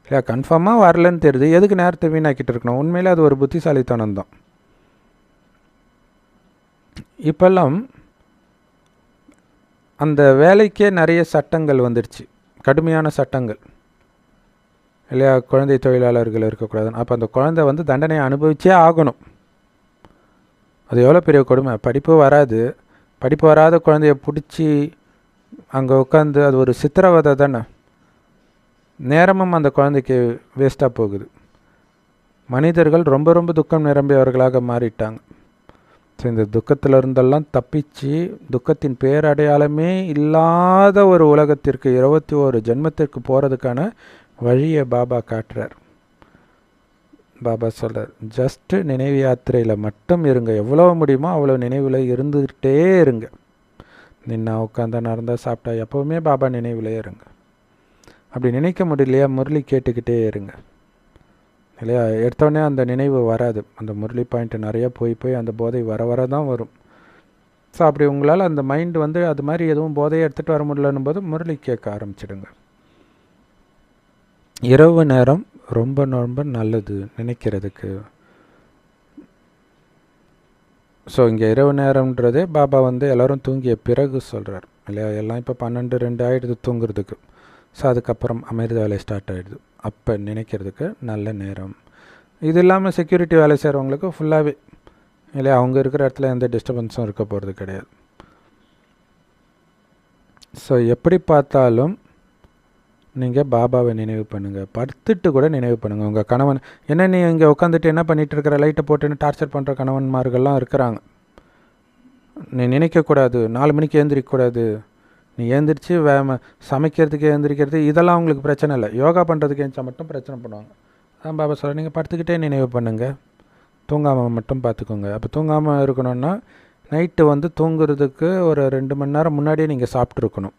இல்லை, கன்ஃபார்மாக வரலன்னு தெரியுது, எதுக்கு நேரத்தை வீணாக்கிட்டு இருக்கணும்? உண்மையிலே அது ஒரு புத்திசாலித்தனம் தான். இப்போல்லாம் அந்த வேலைக்கே நிறைய சட்டங்கள் வந்துடுச்சு, கடுமையான சட்டங்கள் இல்லையா? குழந்தை தொழிலாளர்கள் இருக்கக்கூடாது. அப்போ அந்த குழந்தை வந்து தண்டனையை அனுபவிச்சே ஆகணும். அது எவ்வளோ பெரிய கொடுமை. படிப்பு வராத குழந்தைய பிடிச்சி அங்கே உட்காந்து, அது ஒரு சித்திரவதை தானே. நேரமும் அந்த குழந்தைக்கு வேஸ்ட்டாக போகுது. மனிதர்கள் ரொம்ப ரொம்ப துக்கம் நிரம்பியவர்களாக மாறிட்டாங்க. ஸோ இந்த துக்கத்தில் இருந்தெல்லாம் தப்பிச்சு, துக்கத்தின் பேரடையாளமே இல்லாத ஒரு உலகத்திற்கு 21 ஜென்மத்திற்கு போகிறதுக்கான வழியை பாபா காட்டுறார். பாபா சொல்கிறார், ஜஸ்ட்டு நினைவு யாத்திரையில் மட்டும் இருங்க, எவ்வளோ முடியுமோ அவ்வளோ நினைவில் இருந்துக்கிட்டே இருங்க. நின்னா உட்காந்தா நடந்தா சாப்பிட்டா எப்போவுமே பாபா நினைவில் இருங்க. அப்படி நினைக்க முடியலையா, முரளி கேட்டுக்கிட்டே இருங்க இல்லையா? எடுத்தோடனே அந்த நினைவு வராது. அந்த முரளி பாயிண்ட் நிறைய போய் அந்த போதை வர தான் வரும். ஸோ அப்படி உங்களால் அந்த மைண்டு வந்து அது மாதிரி எதுவும் போதையை எடுத்துகிட்டு வர முடியலன்னும் போது முரளி கேட்க ஆரம்பிச்சிடுங்க. இரவு நேரம் ரொம்ப ரொம்ப நல்லது நினைக்கிறதுக்கு. ஸோ இங்கே இரவு நேரம்ன்றதே பாபா வந்து எல்லோரும் தூங்கிய பிறகு சொல்கிறார் இல்லையா? எல்லாம் இப்போ 12-2 ஆகிடுது தூங்குறதுக்கு. ஸோ அதுக்கப்புறம் அமிர்த வேலை ஸ்டார்ட் ஆகிடுது. அப்போ நினைக்கிறதுக்கு நல்ல நேரம். இது இல்லாமல் செக்யூரிட்டி வேலை செய்கிறவங்களுக்கு ஃபுல்லாகவே இல்லையா, அவங்க இருக்கிற இடத்துல எந்த டிஸ்டர்பன்ஸும் இருக்க போகிறது கிடையாது. ஸோ எப்படி பார்த்தாலும் நீங்கள் பாபாவை நினைவு பண்ணுங்கள். படுத்துட்டு கூட நினைவு பண்ணுங்கள். உங்கள் கணவன் என்ன, நீ இங்கே உட்காந்துட்டு என்ன பண்ணிகிட்டு இருக்கிற, லைட்டை போட்டுன்னு டார்ச்சர் பண்ணுற கணவன்மார்கள்லாம் இருக்கிறாங்க. நீ நினைக்கக்கூடாது, 4 மணிக்கு எழுந்திரிக்கக்கூடாது, நீ எழுந்திரிச்சு சமைக்கிறதுக்கு எழுந்திரிக்கிறது இதெல்லாம் அவங்களுக்கு பிரச்சனை இல்லை. யோகா பண்ணுறதுக்கு எழுந்தா மட்டும் பிரச்சனை பண்ணுவாங்க. அதான் பாபா சொல்ல, நீங்கள் படுத்துக்கிட்டே நினைவு பண்ணுங்கள், தூங்காமல் மட்டும் பார்த்துக்கோங்க. அப்போ தூங்காமல் இருக்கணும்னா நைட்டு வந்து தூங்குறதுக்கு ஒரு 2 மணி நேரம் முன்னாடியே நீங்கள் சாப்பிட்ருக்கணும்.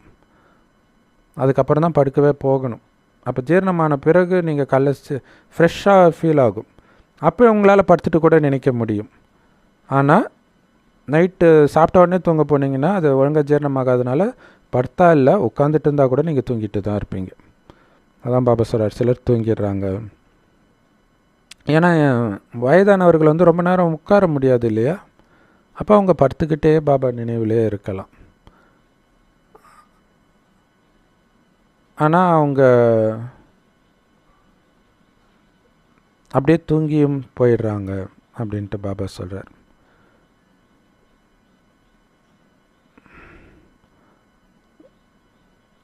அதுக்கப்புறம் தான் படுக்கவே போகணும். அப்போ ஜீரணமான பிறகு நீங்கள் காலைல ஃப்ரெஷ்ஷாக ஃபீல் ஆகும். அப்போ உங்களால் படுத்துட்டு கூட நினைக்க முடியும். ஆனால் நைட்டு சாப்பிட்ட உடனே தூங்க போனீங்கன்னா அது ஒழுங்காக ஜீரணமாகாதனால படுத்தா இல்லை, உட்காந்துட்டு இருந்தால் கூட நீங்கள் தூங்கிட்டு தான் இருப்பீங்க. அதான் பாபா சொல்கிறார், சிலர் தூங்கிடுறாங்க. ஏன்னா வயதானவர்கள் வந்து ரொம்ப நேரம் உட்கார முடியாது இல்லையா? அப்போ அவங்க படுத்துக்கிட்டே பாபா நினைவிலே இருக்கலாம். ஆனால் அவங்க அப்படியே தூங்கியும் போயிடுறாங்க அப்படின்ட்டு பாபா சொல்கிறார்.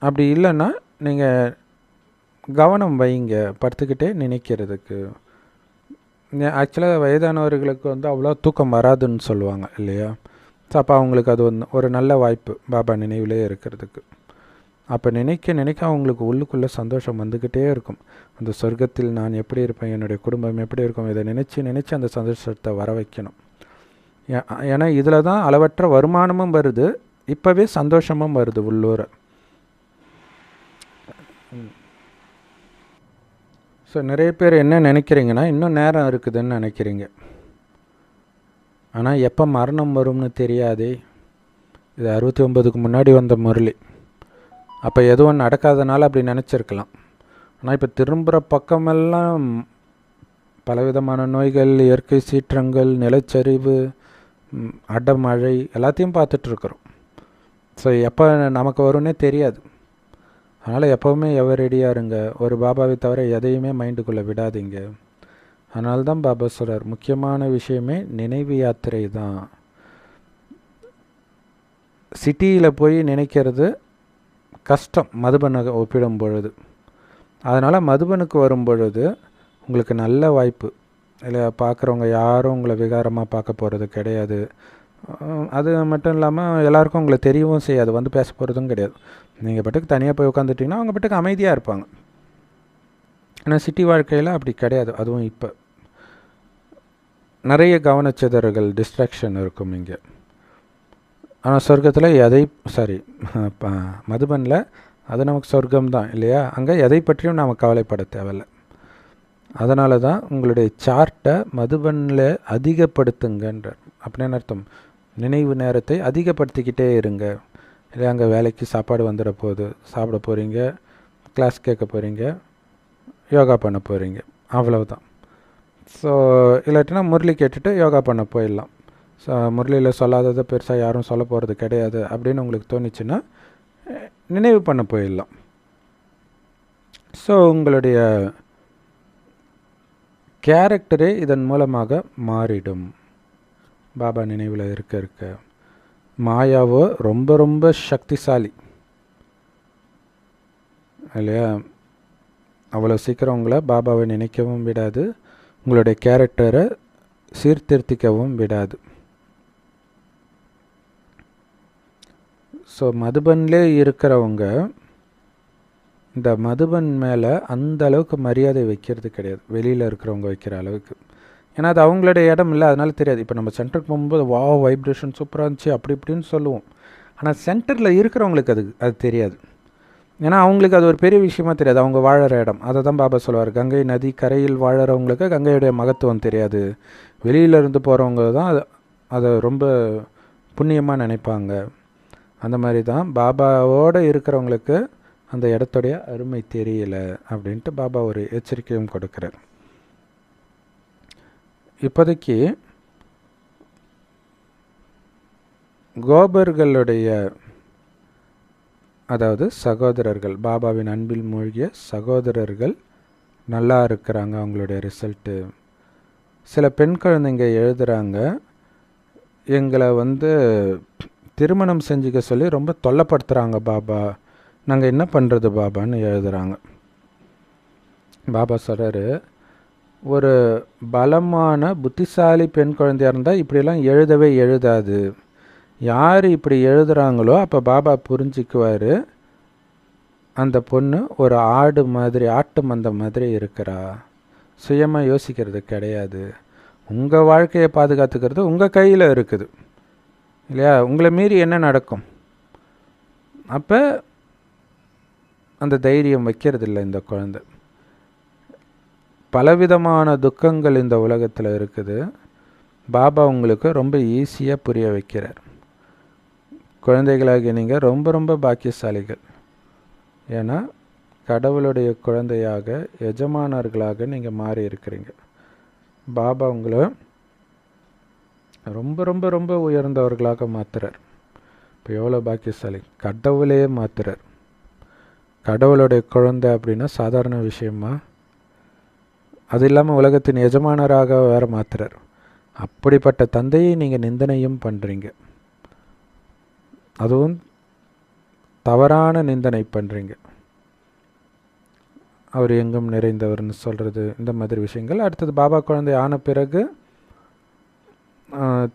அப்படி இல்லைன்னா நீங்கள் கவனம் வைங்க படுத்துக்கிட்டே நினைக்கிறதுக்கு. ஆக்சுவலாக வயதானவர்களுக்கு வந்து அவ்வளோ தூக்கம் வராதுன்னு சொல்லுவாங்க இல்லையா? ஸோ அப்போ அவங்களுக்கு அது ஒரு நல்ல வாய்ப்பு பாபா நினைவிலே இருக்கிறதுக்கு. அப்போ நினைக்க நினைக்க அவங்களுக்கு உள்ளுக்குள்ளே சந்தோஷம் வந்துக்கிட்டே இருக்கும். அந்த சொர்க்கத்தில் நான் எப்படி இருப்பேன், என்னுடைய குடும்பம் எப்படி இருக்கும், இதை நினச்சி அந்த சந்தோஷத்தை வர வைக்கணும். ஏன்னா இதில் தான் அளவற்ற வருமானமும் வருது, இப்போவே சந்தோஷமும் வருது உள்ளூர. ஸோ நிறைய பேர் என்ன நினைக்கிறீங்கன்னா, இன்னும் நேரம் இருக்குதுன்னு நினைக்கிறீங்க. ஆனால் எப்போ மரணம் வரும்னு தெரியாதே. இது 69க்கு முன்னாடி வந்த முரளி. அப்போ எதுவும் நடக்காதனால அப்படி நினச்சிருக்கலாம். ஆனால் இப்போ திரும்புகிற பக்கமெல்லாம் பலவிதமான நோய்கள், இயற்கை சீற்றங்கள், நிலச்சரிவு, அடமழை எல்லாத்தையும் பார்த்துட்ருக்குறோம். ஸோ எப்போ நமக்கு வரும்னே தெரியாது. அதனால் எப்போவுமே ரெடியாக இருங்க. ஒரு பாபாவை தவிர எதையுமே மைண்டுக்குள்ளே விடாதீங்க. அதனால தான் பாபா சொல்கிறார், முக்கியமான விஷயமே நினைவு யாத்திரை தான். சிட்டியில் போய் நினைக்கிறது கஷ்டம் மதுபனை ஒப்பிடும் பொழுது. அதனால் மதுபனுக்கு வரும் பொழுது உங்களுக்கு நல்ல வாய்ப்பு. இல்லை பார்க்குறவங்க யாரும் உங்களை விகாரமாக பார்க்க போகிறது கிடையாது. அது மட்டும் இல்லாமல் எல்லாருக்கும் உங்களை தெரியவும் செய்யாது, வந்து பேச போகிறதும் கிடையாது. நீங்கள் பாட்டுக்கு தனியாக போய் உட்காந்துட்டிங்கன்னா அவங்க பாட்டுக்கு அமைதியாக இருப்பாங்க. ஆனால் சிட்டி வாழ்க்கையில் அப்படி கிடையாது. அதுவும் இப்போ நிறைய கவனச்சிதறல்கள், டிஸ்ட்ராக்ஷன் இருக்கும் இங்கே. ஆனால் சொர்க்கத்தில் மதுபனில் அது நமக்கு சொர்க்கம்தான் இல்லையா? அங்கே எதை பற்றியும் நாம் கவலைப்பட தேவையில்லை. அதனால தான் உங்களுடைய சார்ட்டை மதுபனில் அதிகப்படுத்துங்கன்றார். அப்படின்னு அர்த்தம், நினைவு நேரத்தை அதிகப்படுத்திக்கிட்டே இருங்க. இல்லை அங்கே வேலைக்கு சாப்பாடு வந்துட போகுது, சாப்பிட போகிறீங்க, கிளாஸ் கேட்க போகிறீங்க, யோகா பண்ண போகிறீங்க, அவ்வளவுதான். ஸோ இல்லாட்டினா முரளி கேட்டுட்டு யோகா பண்ண போயிடலாம். ஸோ முரளியில் சொல்லாததை பெருசாக யாரும் சொல்ல போகிறது கிடையாது அப்படின்னு உங்களுக்கு தோணுச்சுன்னா நினைவு பண்ண போயிடலாம். ஸோ உங்களுடைய கேரக்டரே இதன் மூலமாக மாறிடும். பாபா நினைவில் இருக்க மாயாவோ ரொம்ப ரொம்ப சக்திசாலி இல்லையா? அவ்வளோ சீக்கிரம் உங்களை பாபாவை நினைக்கவும் விடாது, உங்களுடைய கேரக்டரை சீர்திருத்திக்கவும் விடாது. ஸோ மதுபன்லே இருக்கிறவங்க இந்த மதுபன் மேலே அந்த அளவுக்கு மரியாதை வைக்கிறது கிடையாது, வெளியில் இருக்கிறவங்க வைக்கிற அளவுக்கு. ஏன்னா அது அவங்களுடைய இடம் இல்லை, அதனால தெரியாது. இப்போ நம்ம சென்டருக்கு போகும்போது வைப்ரேஷன் சூப்பராக இருந்துச்சு அப்படி இப்படின்னு சொல்லுவோம். ஆனால் சென்டரில் இருக்கிறவங்களுக்கு அது தெரியாது. ஏன்னா அவங்களுக்கு அது ஒரு பெரிய விஷயமா தெரியாது, அவங்க வாழற இடம். அதை தான் பாபா சொல்லுவார், கங்கை நதி கரையில் வாழறவங்களுக்கு கங்கையுடைய மகத்துவம் தெரியாது. வெளியில் இருந்து போகிறவங்க தான் அதை ரொம்ப புண்ணியமாக நினைப்பாங்க. அந்த மாதிரி தான் பாபாவோடு இருக்கிறவங்களுக்கு அந்த இடத்துடைய அருமை தெரியல அப்படின்ட்டு பாபா ஒரு எச்சரிக்கையும் கொடுக்குறார். இப்போதைக்கு கோபர்களுடைய, அதாவது சகோதரர்கள், பாபாவின் அன்பில் மூழ்கிய சகோதரர்கள் நல்லா இருக்கிறாங்க. அவங்களுடைய ரிசல்ட்டு. சில பெண் குழந்தைங்க எழுதுகிறாங்க, எங்களை திருமணம் செஞ்சுக்க சொல்லி ரொம்ப தொல்லைப்படுத்துகிறாங்க பாபா, நாங்கள் என்ன பண்ணுறது பாபான்னு எழுதுகிறாங்க. பாபா சொல்கிறாரு, ஒரு பலமான புத்திசாலி பெண் குழந்தையாக இருந்தால் இப்படியெல்லாம் எழுதவே எழுதாது. யார் இப்படி எழுதுகிறாங்களோ அப்போ பாபா புரிஞ்சிக்குவார், அந்த பொண்ணு ஒரு ஆடு மாதிரி, ஆட்டு மந்த மாதிரி இருக்கிறா, சுயமாக யோசிக்கிறது கிடையாது. உங்கள் வாழ்க்கையை பாதுகாத்துக்கிறது உங்கள் கையில் இருக்குது இல்லையா? உங்களை மீறி என்ன நடக்கும்? அப்போ அந்த தைரியம் வைக்கிறதில்ல இந்த குழந்தை. பலவிதமான துக்கங்கள் இந்த உலகத்தில் இருக்குது, பாபா உங்களுக்கு ரொம்ப ஈஸியாக புரிய வைக்கிறார். குழந்தைகளாகிய நீங்கள் ரொம்ப ரொம்ப பாக்கியசாலிகள். ஏன்னா கடவுளுடைய குழந்தையாக, எஜமானர்களாக நீங்கள் மாறி இருக்கிறீங்க. பாபா உங்களை ரொம்ப ரொம்ப ரொம்ப உயர்ந்தவர்களாக மாற்றுறார். இப்போ எவ்வளோ பாக்கியசாலி, கடவுளே மாற்றுறார். கடவுளுடைய குழந்தை அப்படின்னா சாதாரண விஷயமா? அது இல்லாமல் உலகத்தின் எஜமானராக வேறு மாத்துறார். அப்படிப்பட்ட தந்தையை நீங்கள் நிந்தனையும் பண்ணுறீங்க. அதுவும் தவறான நிந்தனை பண்ணுறீங்க. அவர் எங்கும் நிறைந்தவர்னு சொல்கிறது, இந்த மாதிரி விஷயங்கள். அடுத்தது பாபா குழந்தை ஆன பிறகு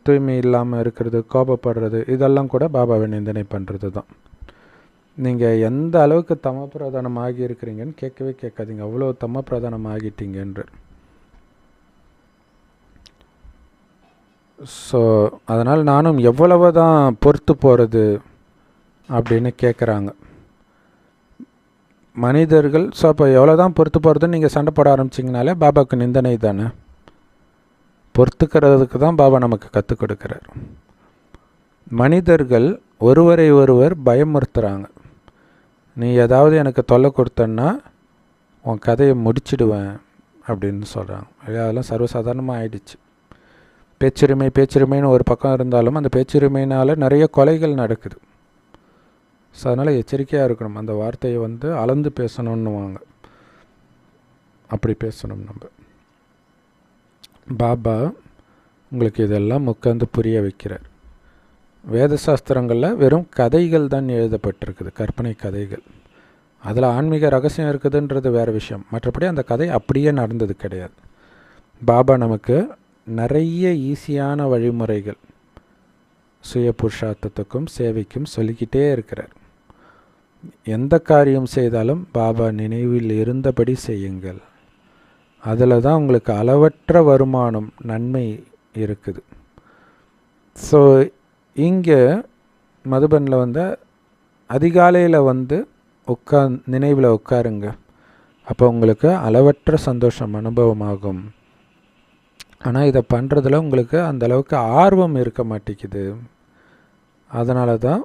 தூய்மை இல்லாமல் இருக்கிறது, கோபப்படுறது, இதெல்லாம் கூட பாபாவை நிந்தனை பண்ணுறது தான். நீங்கள் எந்த அளவுக்கு தம பிரதானம் ஆகி இருக்கிறீங்கன்னு கேட்கவே கேட்காதீங்க. அவ்வளோ தம பிரதானம் ஆகிட்டீங்கன்ற. ஸோ அதனால் நானும் எவ்வளவு தான் பொறுத்து போகிறது அப்படின்னு கேட்குறாங்க மனிதர்கள். ஸோ அப்போ எவ்வளோ தான் பொறுத்து போகிறதுன்னு நீங்கள் சண்டை போட ஆரம்பிச்சிங்கனாலே பாபாவுக்கு நிந்தனை தானே. பொறுத்துக்கிறதுக்கு தான் பாபா நமக்கு கற்றுக் கொடுக்குறார். மனிதர்கள் ஒருவரை ஒருவர் பயமுறுத்துகிறாங்க. நீ ஏதாவது எனக்கு தொல்லை கொடுத்தன்னா உன் கதையை முடிச்சிடுவேன் அப்படின்னு சொல்கிறாங்க. அதெல்லாம் சர்வசாதாரணமாக ஆயிடுச்சு. பேச்சுரிமை பேச்சுரிமைன்னு ஒரு பக்கம் இருந்தாலும் அந்த பேச்சுரிமையினால் நிறைய கொலைகள் நடக்குது. ஸோ அதனால் எச்சரிக்கையாக இருக்கணும். அந்த வார்த்தையை அளந்து பேசணுன்னுவாங்க. அப்படி பேசணும் நம்ம. பாபா உங்களுக்கு இதெல்லாம் உட்காந்து புரிய வைக்கிறார். வேத சாஸ்திரங்களில் வெறும் கதைகள் தான் எழுதப்பட்டிருக்குது, கற்பனை கதைகள். அதில் ஆன்மீக ரகசியம் இருக்குதுன்றது வேறு விஷயம். மற்றபடி அந்த கதை அப்படியே நடந்தது கிடையாது. பாபா நமக்கு நிறைய ஈஸியான வழிமுறைகள் சுய புருஷார்த்தத்துக்கும் சேவைக்கும் சொல்லிக்கிட்டே இருக்கிறார். எந்த காரியம் செய்தாலும் பாபா நினைவில் இருந்தபடி செய்யுங்கள். அதில் தான் உங்களுக்கு அளவற்ற வருமானம், நன்மை இருக்குது. ஸோ இங்கே மதுபனில் அதிகாலையில் நினைவில் உட்காருங்க. அப்போ உங்களுக்கு அளவற்ற சந்தோஷம் அனுபவமாகும். ஆனால் இதை பண்ணுறதுல உங்களுக்கு அந்தளவுக்கு ஆர்வம் இருக்க மாட்டேங்குது. அதனால தான்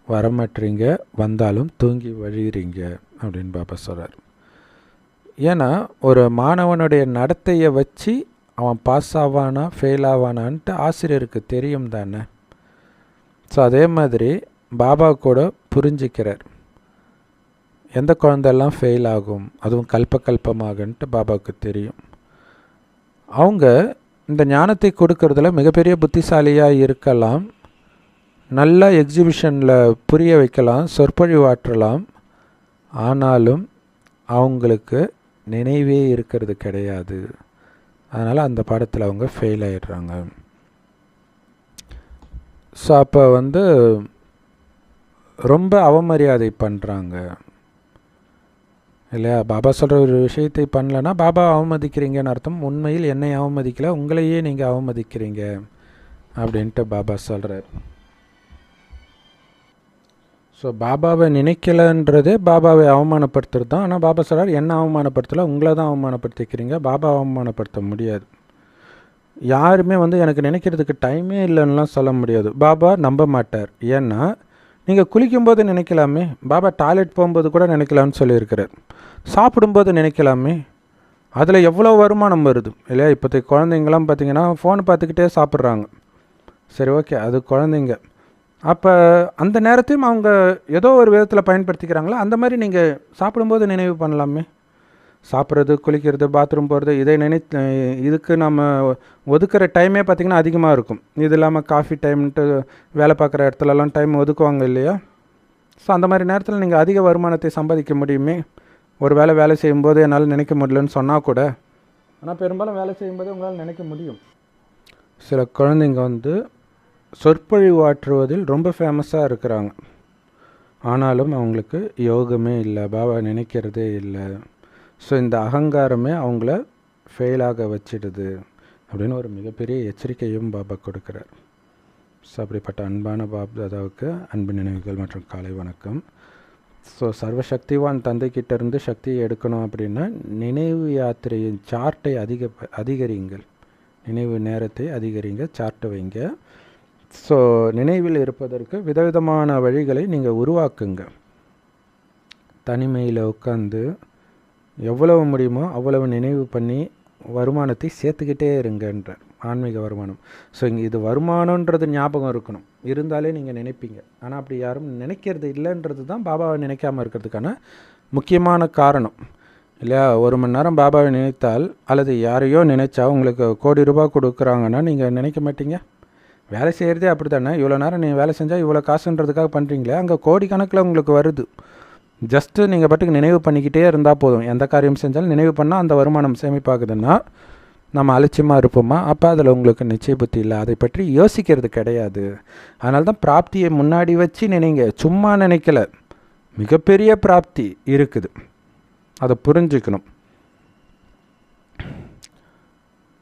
வரமாட்டீங்க, வந்தாலும் தூங்கி வழிகிறீங்க அப்படின்னு பாபா சொல்கிறார். ஏன்னா ஒரு மாணவனுடைய நடத்தையை வச்சு அவன் பாஸ் ஆவானா ஃபெயில் ஆவானான்ட்டு ஆசிரியருக்கு தெரியும் தானே. ஸோ அதே மாதிரி பாபா கூட புரிஞ்சிக்கிறார். எந்த குழந்தெல்லாம் ஃபெயில் ஆகும், அதுவும் கல்பமாகன்ட்டு பாபாவுக்கு தெரியும். அவங்க இந்த ஞானத்தை கொடுக்கறதுல மிகப்பெரிய புத்திசாலியாக இருக்கலாம், நல்லா எக்ஸிபிஷனில் புரிய வைக்கலாம், சொற்பொழிவாற்றலாம். ஆனாலும் அவங்களுக்கு நினைவே இருக்கிறது கிடையாது. அதனால் அந்த பாடத்தில் அவங்க ஃபெயில் ஆகிடுறாங்க. ஸோ அப்போ ரொம்ப அவமரியாதை பண்ணுறாங்க இல்லையா. பாபா சொல்கிற ஒரு விஷயத்தை பண்ணலன்னா பாபா அவமதிக்கிறீங்கன்னு அர்த்தம். உண்மையில் என்னை அவமதிக்கலை, உங்களையே நீங்கள் அவமதிக்கிறீங்க அப்படின்ட்டு பாபா சொல்கிறார். ஸோ பாபாவை நினைக்கலைன்றதே பாபாவை அவமானப்படுத்துறது தான். ஆனால் பாபா சொல்கிறார், என்ன அவமானப்படுத்தலை, உங்களை தான் அவமானப்படுத்திக்கிறீங்க, பாபா அவமானப்படுத்த முடியாது. யாருமே எனக்கு நினைக்கிறதுக்கு டைமே இல்லைன்னுலாம் சொல்ல முடியாது. பாபா நம்ப மாட்டார். ஏன்னா நீங்கள் குளிக்கும்போது நினைக்கலாமே, பாபா டாய்லெட் போகும்போது கூட நினைக்கலாம்னு சொல்லியிருக்கிறார். சாப்பிடும்போது நினைக்கலாமே, அதில் எவ்வளோ வருமானம் வருது இல்லையா. இப்போதைய குழந்தைங்களாம் பார்த்திங்கன்னா ஃபோன் பார்த்துக்கிட்டே சாப்பிட்றாங்க. சரி, ஓகே, அது குழந்தைங்க. அப்போ அந்த நேரத்தையும் அவங்க ஏதோ ஒரு விதத்தில் பயன்படுத்திக்கிறாங்களா, அந்த மாதிரி நீங்கள் சாப்பிடும்போது நினைவு பண்ணலாமே. சாப்பிட்றது, குளிக்கிறது, பாத்ரூம் போகிறது, இதுக்கு நம்ம ஒதுக்குற டைமே பார்த்திங்கன்னா அதிகமாக இருக்கும். இது இல்லாமல் காஃபி டைம்ன்ட்டு வேலை பார்க்குற இடத்துலலாம் டைம் ஒதுக்குவாங்க இல்லையா. ஸோ அந்த மாதிரி நேரத்தில் நீங்கள் அதிக வருமானத்தை சம்பாதிக்க முடியுமே. ஒரு வேலை செய்யும்போது என்னால் நினைக்க முடியலன்னு சொன்னால் கூட, ஆனால் பெரும்பாலும் வேலை செய்யும்போது உங்களால் நினைக்க முடியும். சில குழந்தைங்க சொற்பொழிவாற்றுவதில் ரொம்ப ஃபேமஸாக இருக்கிறாங்க. ஆனாலும் அவங்களுக்கு யோகமே இல்லை, பாபா நினைக்கிறதே இல்லை. ஸோ இந்த அகங்காரமே அவங்கள ஃபெயிலாக வச்சிடுது அப்படின்னு ஒரு மிகப்பெரிய எச்சரிக்கையும் பாபா கொடுக்குறார். ஸோ அப்படிப்பட்ட அன்பான பாப்தாதாவுக்கு அன்பு நினைவுகள் மற்றும் காலை வணக்கம். ஸோ சர்வசக்திவான் தந்தைக்கிட்டேருந்து சக்தியை எடுக்கணும் அப்படின்னா நினைவு யாத்திரையின் சார்ட்டை அதிகரிங்கள். நினைவு நேரத்தை அதிகரிங்க, சார்ட்டை வைங்க. ஸோ நினைவில் இருப்பதற்கு விதவிதமான வழிகளை நீங்கள் உருவாக்குங்க. தனிமையில் உட்காந்து எவ்வளவு முடியுமோ அவ்வளவு நினைவு பண்ணி வருமானத்தை சேர்த்துக்கிட்டே இருங்கன்றார். ஆன்மீக வருமானம். ஸோ இங்கே இது வருமானன்றது ஞாபகம் இருக்கணும், இருந்தாலே நீங்கள் நினைப்பீங்க. ஆனால் அப்படி யாரும் நினைக்கிறது இல்லைன்றது தான் பாபாவை நினைக்காமல் இருக்கிறதுக்கான முக்கியமான காரணம் இல்லையா? 1 மணி நேரம் பாபாவை நினைத்தால் அல்லது யாரையோ நினைச்சா உங்களுக்கு கோடி ரூபாய் கொடுக்குறாங்கன்னா நீங்கள் நினைக்க மாட்டீங்க. வேலை செய்கிறதே அப்படி தானே. இவ்வளோ நேரம் நீங்கள் வேலை செஞ்சால் இவ்வளோ காசுன்றதுக்காக பண்ணுறீங்களே, அங்கே கோடிக்கணக்கில் உங்களுக்கு வருது. ஜஸ்ட்டு நீங்கள் பாட்டுக்கு நினைவு பண்ணிக்கிட்டே இருந்தால் போதும். எந்த காரியம் செஞ்சாலும் நினைவு பண்ணால் அந்த வருமானம் சேமிப்பாகுதுன்னா நம்ம அலட்சியமாக இருப்போமா? அப்போ அதில் உங்களுக்கு நிச்சய புத்தி இல்லை, அதை பற்றி யோசிக்கிறது கிடையாது. அதனால தான் பிராப்தியை முன்னாடி வச்சு நினைங்க, சும்மா நினைக்கல. மிகப்பெரிய பிராப்தி இருக்குது, அதை புரிஞ்சுக்கணும்.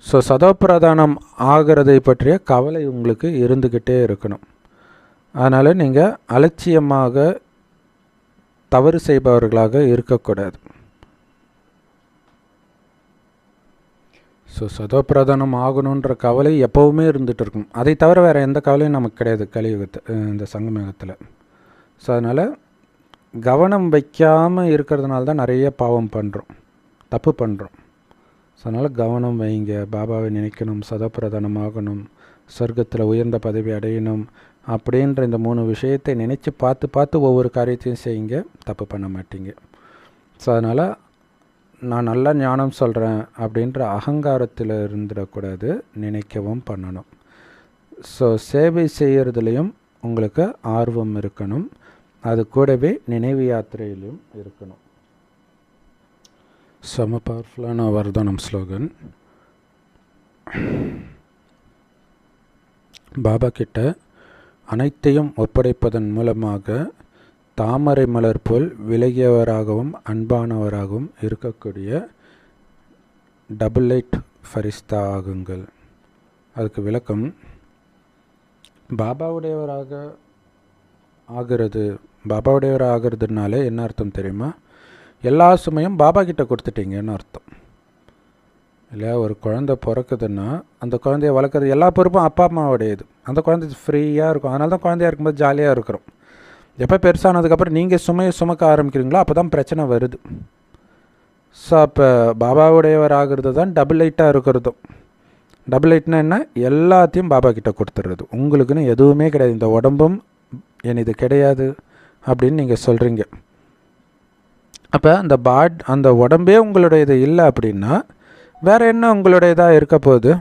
ஸோ சதோப்பிரதானம் ஆகிறதை பற்றிய கவலை உங்களுக்கு இருந்துக்கிட்டே இருக்கணும். அதனால் நீங்கள் அலட்சியமாக தவறு செய்பவர்களாக இருக்கக்கூடாது. ஸோ சதோப்பிரதானம் ஆகணுன்ற கவலை எப்போவுமே இருந்துகிட்டு இருக்கும். அதை தவிர வேறு எந்த கவலையும் நமக்கு கிடையாது கலியுகத்தை, இந்த சங்கமயுகத்தில். ஸோ அதனால் கவனம் வைக்காமல் இருக்கிறதுனால தான் நிறைய பாவம் பண்ணுறோம், தப்பு பண்ணுறோம். ஸோ அதனால் கவனம் வைங்க, பாபாவை நினைக்கணும், சதோப்பிரதானம் ஆகணும், சொர்க்கத்தில் உயர்ந்த பதவி அடையணும் அப்படின்ற இந்த 3 விஷயத்தை நினச்சி பார்த்து பார்த்து ஒவ்வொரு காரியத்தையும் செய்யுங்க, தப்பு பண்ண மாட்டீங்க. ஸோ அதனால் நான் நல்லா ஞானம் சொல்கிறேன் அப்படின்ற அகங்காரத்தில் இருந்துடக்கூடாது, நினைக்கவும் பண்ணணும். ஸோ சேவை செய்கிறதுலையும் உங்களுக்கு ஆர்வம் இருக்கணும், அது கூடவே நினைவு யாத்திரையிலும் இருக்கணும். செம பவர்ஃபுல்லான வர்தானம் ஸ்லோகன். பாபா கிட்ட அனைத்தையும் ஒப்படைப்பதன் மூலமாக தாமரை மலர் போல் விலகியவராகவும் அன்பானவராகவும் இருக்கக்கூடிய டபுள் லைட் ஃபரிஸ்தா ஆகுங்கள். அதுக்கு விளக்கம், பாபாவுடையவராக ஆகிறதுனால என்ன அர்த்தம் தெரியுமா? எல்லா சுமையும் பாபா கிட்ட கொடுத்துட்டீங்கன்னு அர்த்தம் இல்லையா? ஒரு குழந்தை பிறக்குதுன்னா அந்த குழந்தைய வளர்க்குறது எல்லா பொறுப்பும் அப்பா அம்மாவுடையது. அந்த குழந்தை ஃப்ரீயாக இருக்கும். அதனால தான் குழந்தையாக இருக்கும்போது ஜாலியாக இருக்கிறோம். எப்போ பெருசானதுக்கப்புறம் நீங்கள் சுமையை சுமக்க ஆரம்பிக்கிறீங்களோ அப்போ தான் பிரச்சனை வருது. ஸோ அப்போ பாபாவுடையவர் ஆகிறது தான் டபுள் லைட்டாக இருக்கிறதும். டபுள் லைட்னா என்ன? எல்லாத்தையும் பாபா கிட்ட கொடுத்துட்றது. உங்களுக்குன்னு எதுவுமே கிடையாது, இந்த உடம்பும் இது கிடையாது அப்படின்னு நீங்கள் சொல்கிறீங்க. அப்போ அந்த உடம்பே உங்களுடையது இல்லை அப்படின்னா வேறு என்ன உங்களுடையதாக இருக்க போகுது?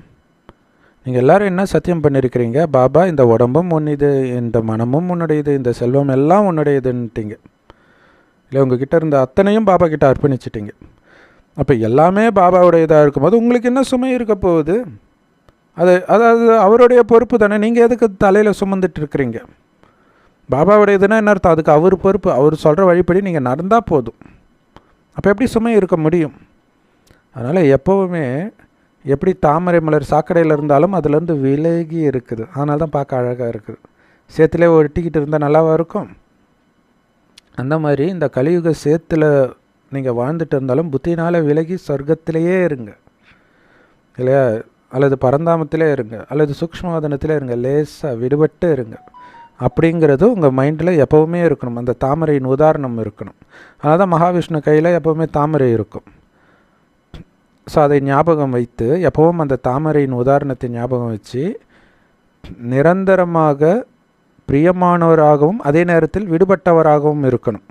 நீங்கள் எல்லோரும் என்ன சத்தியம் பண்ணியிருக்கிறீங்க? பாபா இந்த உடம்பும் உன்னுடையது, இந்த மனமும் உன்னுடையது, இந்த செல்வம் எல்லாம் உன்னுடையதுன்ட்டிங்க இல்லை? உங்ககிட்ட இருந்த அத்தனையும் பாபா கிட்ட அர்ப்பணிச்சிட்டிங்க. அப்போ எல்லாமே பாபாவுடையதாக இருக்கும்போது உங்களுக்கு என்ன சுமை இருக்க போகுது? அதாவது அவருடைய பொறுப்பு தானே. நீங்கள் எதுக்கு தலையில் சுமந்துட்டு இருக்கிறீங்க? பாபாவுடையதுன்னா என்ன அர்த்தம்? அதுக்கு அவர் பொறுப்பு. அவர் சொல்கிற வழிப்படி நீங்கள் நடந்தால் போதும். அப்போ எப்படி சுமை இருக்க முடியும்? அதனால் எப்போவுமே எப்படி தாமரை மலர் சாக்கடையில் இருந்தாலும் அதுலேருந்து விலகி இருக்குது. அதனால தான் பார்க்க அழகாக இருக்குது. சேத்துல ஒட்டிக்கிட்டு இருந்தால் நல்லாவா இருக்கும்? அந்த மாதிரி இந்த கலியுக சேத்துல நீங்கள் வாழ்ந்துட்டு இருந்தாலும் புத்தினால் விலகி சொர்க்கத்திலேயே இருங்க இல்லையா? அல்லது பரந்தாமத்திலே இருங்க, அல்லது சூக்ஷ்மவாதனத்திலே இருங்க, லேசாக விடுபட்டு இருங்க. அப்படிங்கிறது உங்கள் மைண்டில் எப்போவுமே இருக்கணும். அந்த தாமரையின் உதாரணம் இருக்கணும். அதனால் தான் மகாவிஷ்ணு கையில் எப்போவுமே தாமரை இருக்கும். ஸோ அதை ஞாபகம் வைத்து எப்போவும் அந்த தாமரையின் உதாரணத்தை ஞாபகம் வச்சு நிரந்தரமாக பிரியமானவராகவும் அதே நேரத்தில் விடுபட்டவராகவும் இருக்கணும்.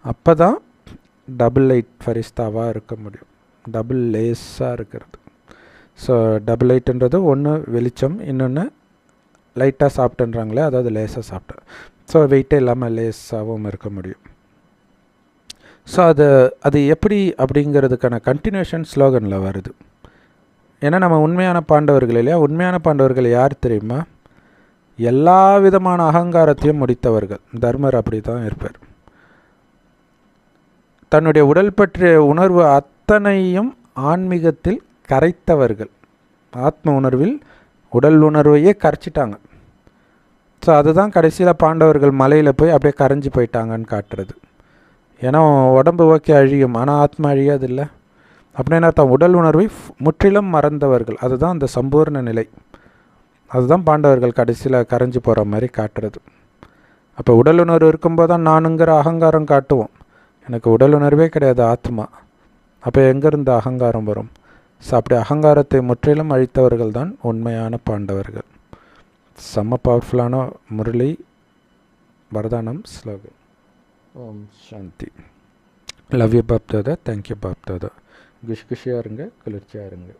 அப்போ தான் டபுள் லைட் ஃபரிஸ்தாவாக இருக்க முடியும், டபுள் லேஸாக இருக்கிறது. ஸோ டபுள் லைட்டுன்றது ஒன்று வெளிச்சம், இன்னொன்று லைட்டாக சாப்பிட்டுன்றாங்களே, அதாவது லேஸாக சாப்பிட்டேன். ஸோ வெயிட்டே இல்லாமல் லேஸாகவும் இருக்க முடியும். ஸோ அது எப்படி அப்படிங்கிறதுக்கான கண்டினியூஷன் ஸ்லோகனில் வருது. ஏன்னா நம்ம உண்மையான பாண்டவர்கள் இல்லையா? உண்மையான பாண்டவர்கள் யார் தெரியுமா? எல்லா விதமான அகங்காரத்தையும் முடித்தவர்கள். தர்மர் அப்படி தான் இருப்பார். தன்னுடைய உடல் பற்றிய உணர்வு அத்தனையும் ஆன்மீகத்தில் கரைத்தவர்கள். ஆத்ம உணர்வில் உடல் உணர்வையே கரைச்சிட்டாங்க. ஸோ அதுதான் கடைசியில் பாண்டவர்கள் மலையில் போய் அப்படியே கரைஞ்சி போயிட்டாங்கன்னு காட்டுறது. ஏன்னா உடம்பு ஓகே அழியும், ஆனால் ஆத்மா அழியாதில்லை. அப்படின்னா தான் உடல் உணர்வை முற்றிலும் மறந்தவர்கள். அதுதான் அந்த சம்பூர்ண நிலை. அதுதான் பாண்டவர்கள் கடைசியில் கரைஞ்சி போகிற மாதிரி காட்டுறது. அப்போ உடல் உணர்வு இருக்கும்போது தான் நானுங்கிற அகங்காரம் காட்டுவோம். எனக்கு உடல் உணர்வே கிடையாது, ஆத்மா. அப்போ எங்கேருந்து அகங்காரம் வரும்? ஸோ அப்படி அகங்காரத்தை முற்றிலும் அழித்தவர்கள் தான் உண்மையான பாண்டவர்கள். செம்ம பவர்ஃபுல்லான முரளி வரதானம் ஸ்லோகன். ஓம் சாந்தி. Love you Bap Dada. Thank you Bap Dada. குஷியாக இருங்க, குளிர்ச்சியாக இருங்க.